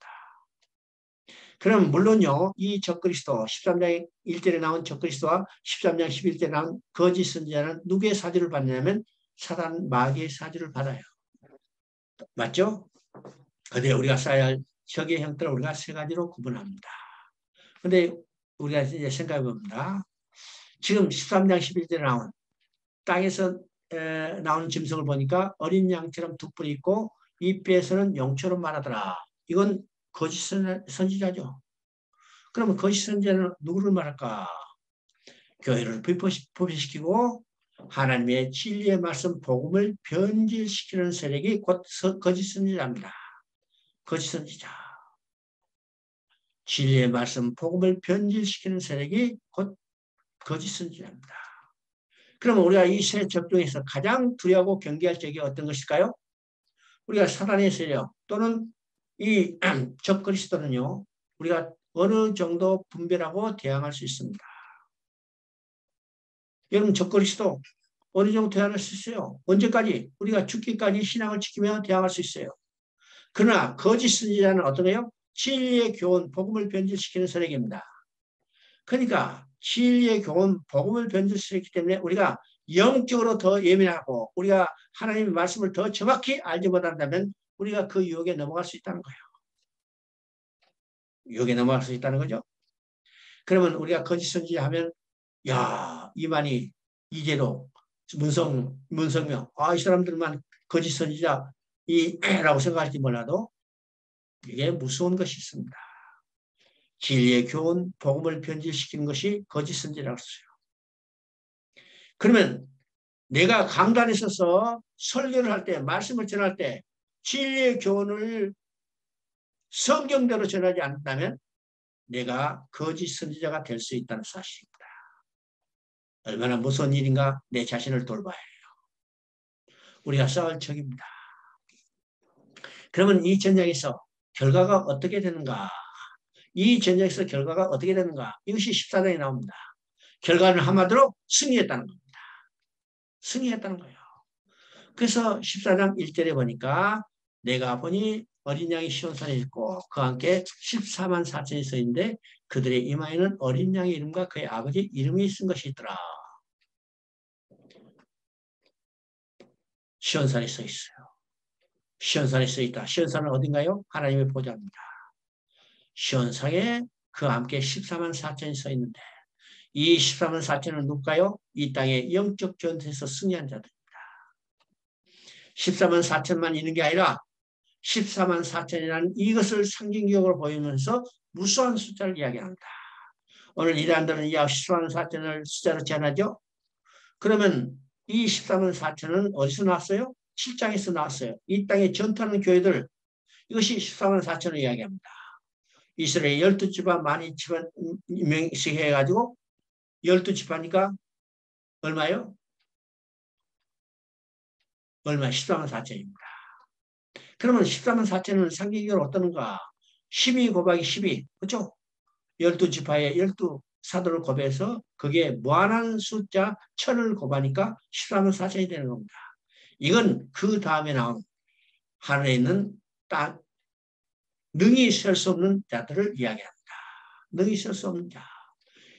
그럼 물론요. 이 적그리스도 13장 1절에 나온 적그리스도와 13장 11절에 나온 거짓 선자는 누구의 사주를 받냐면 사단 마귀의 사주를 받아요. 맞죠? 근데 우리가 써야 할 적의 형태를 우리가 세 가지로 구분합니다. 근데 우리가 이제 생각해 봅니다. 지금 13장 11절에 나온 땅에서 나오는 짐승을 보니까 어린 양처럼 두 뿔이 있고 잎에서는 용처럼 말하더라. 이건 거짓 선지자죠. 그러면 거짓 선지자는 누구를 말할까? 교회를 부패시키고 하나님의 진리의 말씀 복음을 변질시키는 세력이 곧 거짓 선지자입니다. 거짓 선지자. 진리의 말씀, 복음을 변질시키는 세력이 곧 거짓 선지자입니다. 그러면 우리가 이 세 적 중에서 가장 두려워하고 경계할 적이 어떤 것일까요? 우리가 사단의 세력 또는 이 적그리스도는요, 우리가 어느 정도 분별하고 대항할 수 있습니다. 여러분, 적그리스도 어느 정도 대항할 수 있어요. 언제까지? 우리가 죽기까지 신앙을 지키며 대항할 수 있어요. 그러나 거짓 선지자는 어떤 거예요? 진리의 교훈, 복음을 변질시키는 세력입니다. 그러니까 진리의 교훈, 복음을 변질시키기 때문에 우리가 영적으로 더 예민하고 우리가 하나님의 말씀을 더 정확히 알지 못한다면 우리가 그 유혹에 넘어갈 수 있다는 거예요. 유혹에 넘어갈 수 있다는 거죠. 그러면 우리가 거짓 선지자 하면 야, 이만희, 이재로, 문성명, 이 사람들만 거짓 선지자 라고 생각할지 몰라도 이게 무서운 것이 있습니다. 진리의 교훈, 복음을 변질시키는 것이 거짓 선지자라고 했어요. 그러면 내가 강단에 서서 설교를 할 때, 말씀을 전할 때 진리의 교훈을 성경대로 전하지 않는다면 내가 거짓 선지자가 될 수 있다는 사실입니다. 얼마나 무서운 일인가 내 자신을 돌봐야 해요. 우리가 싸울 척입니다. 그러면 이 전쟁에서 결과가 어떻게 되는가? 이 전쟁에서 결과가 어떻게 되는가? 이것이 14장에 나옵니다. 결과는 한마디로 승리했다는 겁니다. 승리했다는 거예요. 그래서 14장 1절에 보니까 내가 보니 어린 양이 시온산에 있고 그와 함께 14만 4천이 서 있는데 그들의 이마에는 어린 양의 이름과 그의 아버지 이름이 쓴 것이 있더라. 시온산에 서 있어요. 시온산에 서 있다. 시온산은 어딘가요? 하나님의 보좌입니다. 시온산에 그와 함께 14만 4천이 서 있는데 이 14만 4천은 누굴까요? 이 땅의 영적 전투에서 승리한 자들입니다. 14만 4천만 있는 게 아니라 14만 4천이라는 이것을 상징적으로 보이면서 무수한 숫자를 이야기합니다. 오늘 이단들은 약 14만 4천을 숫자로 제한하죠. 그러면 이 14만 4천은 어디서 나왔어요? 7장에서 나왔어요. 이 땅에 전투하는 교회들, 이것이 14만 4천을 이야기합니다. 이스라엘 12지파 12,000명씩 해가지고 12지파니까 얼마요? 얼마? 14만 4천입니다. 그러면 14만 4천은 상징적으로 어떠는가? 12 곱하기 12, 그렇죠? 12지파에 12사도를 곱해서 그게 무한한 숫자 1000을 곱하니까 14만 4천이 되는 겁니다. 이건 그 다음에 나온 하늘에 있는 딱 능히 셀 수 없는 자들을 이야기합니다. 능히 셀 수 없는 자.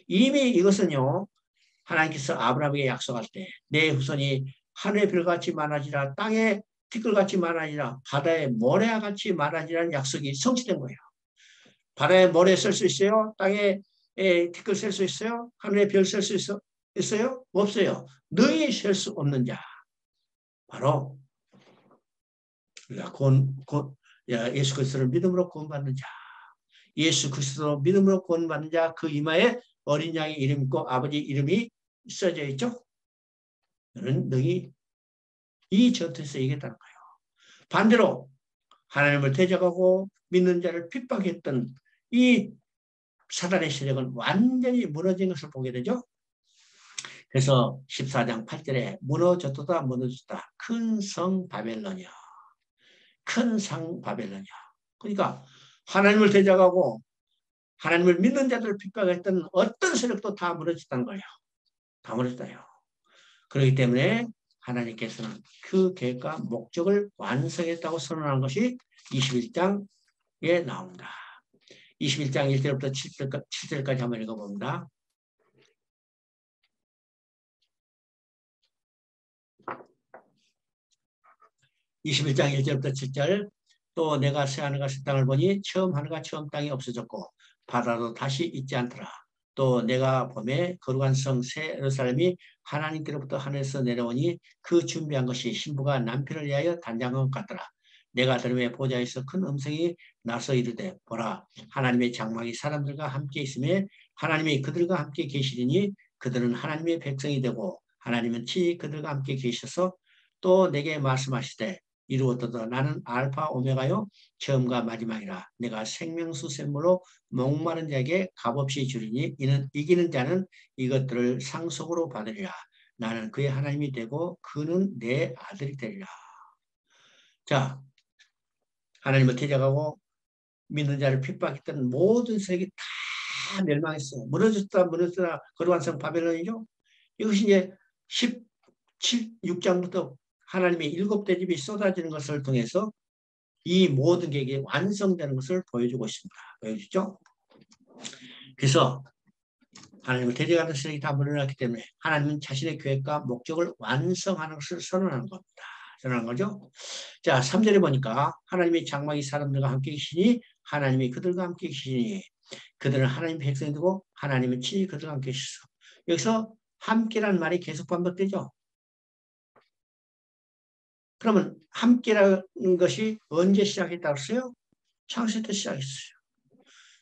이미 이것은요, 하나님께서 아브라함에게 약속할 때 내 후손이 하늘의 별같이 많아지라, 땅의 티끌같이 많아지라, 바다의 모래와 같이 많아지라는 약속이 성취된 거예요. 바다에 모래 쓸 수 있어요? 땅에 티끌 셀 수 있어요? 하늘에 별 셀 수 있어요? 없어요. 능히 셀 수 없는 자. 바로 예수 그리스도를 믿음으로 구원받는 자. 예수 그리스도 믿음으로 구원받는 자, 그 이마에 어린 양의 이름 있고 아버지 이름이 써져 있죠. 너는 능히 이 전투에서 이겼다는 거예요. 반대로 하나님을 대적하고 믿는 자를 핍박했던 이 사단의 세력은 완전히 무너진 것을 보게 되죠. 그래서 14장 8절에 무너졌다 무너졌다 큰 성 바벨론이야. 큰 성 바벨론이야. 그러니까 하나님을 대적하고 하나님을 믿는 자들을 핍박했던 어떤 세력도 다 무너졌다는 거예요. 다 무너졌다요. 그렇기 때문에 하나님께서는 그 계획과 목적을 완성했다고 선언한 것이 21장에 나옵니다. 21장 1절부터 7절까지 한번 읽어봅니다. (21장 1절부터 7절) 또 내가 새 하늘과 새 땅을 보니 처음 하늘과 처음 땅이 없어졌고 바다도 다시 있지 않더라. 또 내가 봄에 거룩한 성 새 예루살렘이 하나님께로부터 하늘에서 내려오니 그 준비한 것이 신부가 남편을 위하여 단장한 것 같더라. 내가 들음에 보좌에서 큰 음성이 나서 이르되 보라 하나님의 장막이 사람들과 함께 있으며 하나님이 그들과 함께 계시리니 그들은 하나님의 백성이 되고 하나님은 친히 그들과 함께 계셔서 또 내게 말씀하시되 이루었도다. 나는 알파 오메가요 처음과 마지막이라. 내가 생명수 샘물로 목마른 자에게 값없이 주리니 이는 이기는 자는 이것들을 상속으로 받으리라. 나는 그의 하나님이 되고 그는 내 아들이 되리라. 자, 하나님을 대적하고 믿는 자를 핍박했던 모든 세력이 다 멸망했어요. 무너졌다 거룩한 성 바벨론이죠. 이것이 이제 6장부터 하나님의 7대 집이 쏟아지는 것을 통해서 이 모든 계획이 완성되는 것을 보여주고 있습니다. 보여주죠? 그래서 하나님을 대적하는 세력이 다 물러났기 때문에 하나님은 자신의 계획과 목적을 완성하는 것을 선언하는 겁니다. 선언한 거죠. 자, 3절에 보니까 하나님의 장막이 사람들과 함께 계시니 하나님이 그들과 함께 계시니 그들은 하나님 백성이 되고 하나님은 친히 그들과 함께 계시소. 여기서 함께라는 말이 계속 반복되죠. 그러면 함께라는 것이 언제 시작했다고 했어요? 창세 때 시작했어요.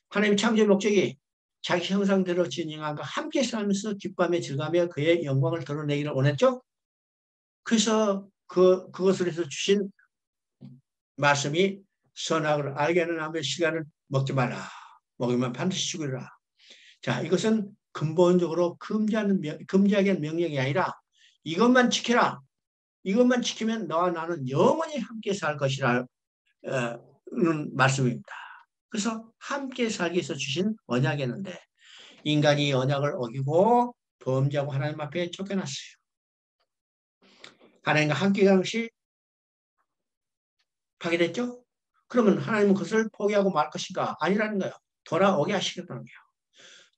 하나님의 창조의 목적이 자기 형상대로 지은 인간과 함께 살면서 기쁨에 즐거며 그의 영광을 드러내기를 원했죠. 그래서 그것을 해서 주신 말씀이 선악을 알게 하는 나무의 시간을 먹지 마라. 먹으면 반드시 죽으리라. 자, 이것은 근본적으로 금지하기 한 명령이 아니라 이것만 지켜라. 이것만 지키면 너와 나는 영원히 함께 살 것이라는 말씀입니다. 그래서 함께 살기 위해서 주신 언약이었는데 인간이 언약을 어기고 범죄하고 하나님 앞에 쫓겨났어요. 하나님과 함께 가는 것이 파괴됐죠? 그러면 하나님은 그것을 포기하고 말 것인가? 아니라는 거예요. 돌아오게 하시겠다는 거예요.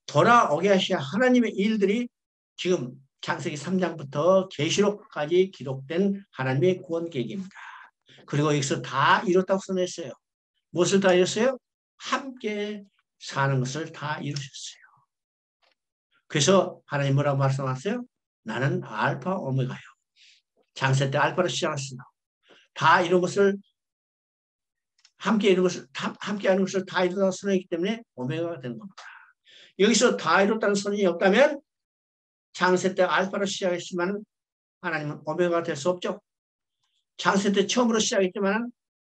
돌아오게 하셔야 하나님의 일들이 지금 창세기 3장부터 계시록까지 기록된 하나님의 구원 계획입니다. 그리고 여기서 다 이뤘다고 써냈어요. 무엇을 다 이뤘어요? 함께 사는 것을 다 이루셨어요. 그래서 하나님 뭐라고 말씀하셨어요? 나는 알파 오메가요. 창세 때 알파로 시작했습니다. 다 이런 것을 함께 하는 것을 다 이루다고 선언했기 때문에 오메가가 되는 겁니다. 여기서 다 이뤘다는 선언이 없다면 창세 때 알파로 시작했지만 하나님은 오메가가 될 수 없죠. 창세 때 처음으로 시작했지만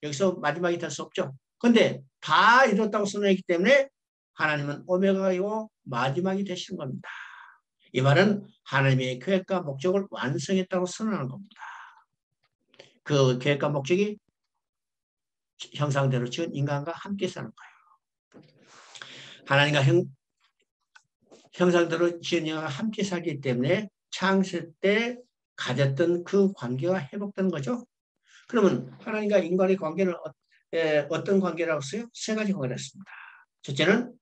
여기서 마지막이 될 수 없죠. 그런데 다 이뤘다고 선언했기 때문에 하나님은 오메가이고 마지막이 되시는 겁니다. 이 말은 하나님의 계획과 목적을 완성했다고 선언하는 겁니다. 그 계획과 목적이 형상대로 지은 인간과 함께 사는 거예요. 하나님과 형상대로 지은 인간과 함께 살기 때문에 창세 때 가졌던 그 관계가 회복되는 거죠. 그러면 하나님과 인간의 관계는 어떤 관계라고 했어요? 세 가지 관계를 했습니다. 첫째는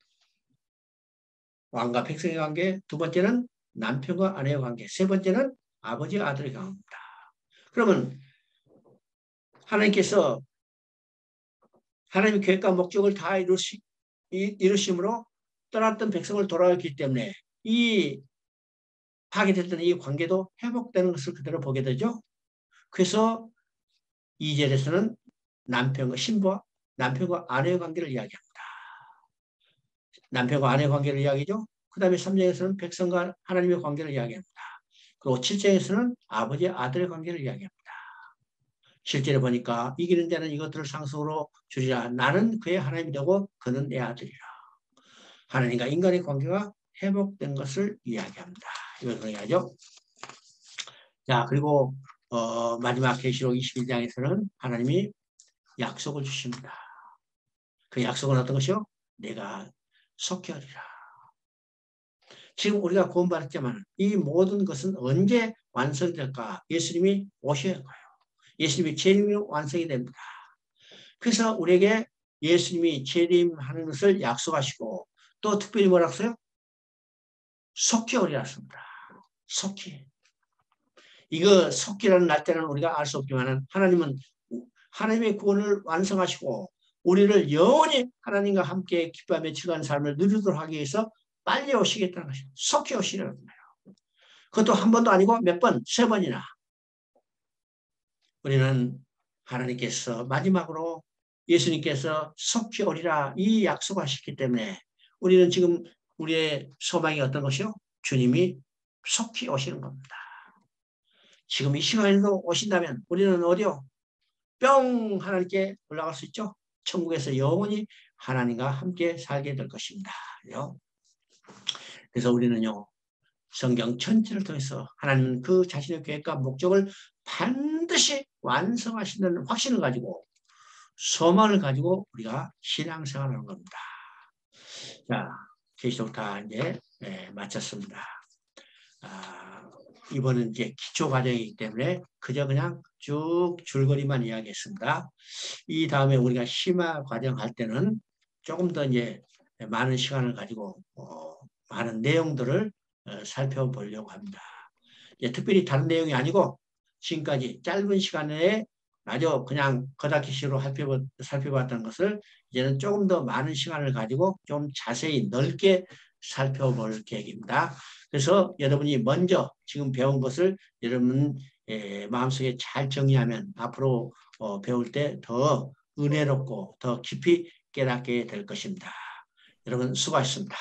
왕과 백성의 관계, 두 번째는 남편과 아내의 관계, 세 번째는 아버지와 아들의 관계입니다. 그러면 하나님께서 하나님의 계획과 목적을 다 이루심으로 떠났던 백성을 돌아왔기 때문에 이 파괴됐던 이 관계도 회복되는 것을 그대로 보게 되죠. 그래서 2절에서는 신부와 남편과 아내의 관계를 이야기합니다. 남편과 아내의 관계를 이야기죠. 그 다음에 3장에서는 백성과 하나님의 관계를 이야기합니다. 그리고 7장에서는 아버지와 아들의 관계를 이야기합니다. 실제로 보니까 이기는 자는 이것들을 상속으로 주리라. 나는 그의 하나님이 되고 그는 내 아들이라. 하나님과 인간의 관계가 회복된 것을 이야기합니다. 이걸 이야기하죠. 자, 그리고 마지막 계시록 21장에서는 하나님이 약속을 주십니다. 그 약속은 어떤 것이요? 내가 속히 하리라. 지금 우리가 구원받았지만 이 모든 것은 언제 완성될까? 예수님이 오셔야 할까요? 예수님이 재림이 완성이 됩니다. 그래서 우리에게 예수님이 재림하는 것을 약속하시고 또 특별히 뭐라고 했어요? 속히 오리라 했습니다. 속히. 이거 속히라는 날짜는 우리가 알 수 없지만 하나님은 하나님의 구원을 완성하시고 우리를 영원히 하나님과 함께 기쁨에 즐거운 삶을 누리도록 하기 위해서 빨리 오시겠다는 것이죠. 속히 오시라는 거예요. 그것도 한 번도 아니고 몇 번, 세 번이나. 우리는 하나님께서 마지막으로 예수님께서 속히 오리라 이 약속하셨기 때문에 우리는 지금 우리의 소망이 어떤 것이요? 주님이 속히 오시는 겁니다. 지금 이 시간에도 오신다면 우리는 어디요? 뿅 하나님께 올라갈 수 있죠. 천국에서 영원히 하나님과 함께 살게 될 것입니다. 그래서 우리는요. 성경 전체를 통해서 하나님은 그 자신의 계획과 목적을 반드시 완성하시는 확신을 가지고 소망을 가지고 우리가 신앙생활을 하는 겁니다. 자, 계시록 다 이제 마쳤습니다. 이번은 이제 기초 과정이기 때문에 그저 그냥 쭉 줄거리만 이야기했습니다. 이 다음에 우리가 심화 과정 할 때는 조금 더 이제 많은 시간을 가지고 많은 내용들을 살펴보려고 합니다. 특별히 다른 내용이 아니고 지금까지 짧은 시간에 아주 그냥 거다키식으로 살펴봤던 것을 이제는 조금 더 많은 시간을 가지고 좀 자세히 넓게 살펴볼 계획입니다. 그래서 여러분이 먼저 지금 배운 것을 여러분 마음속에 잘 정리하면 앞으로 배울 때 더 은혜롭고 더 깊이 깨닫게 될 것입니다. 여러분 수고하셨습니다.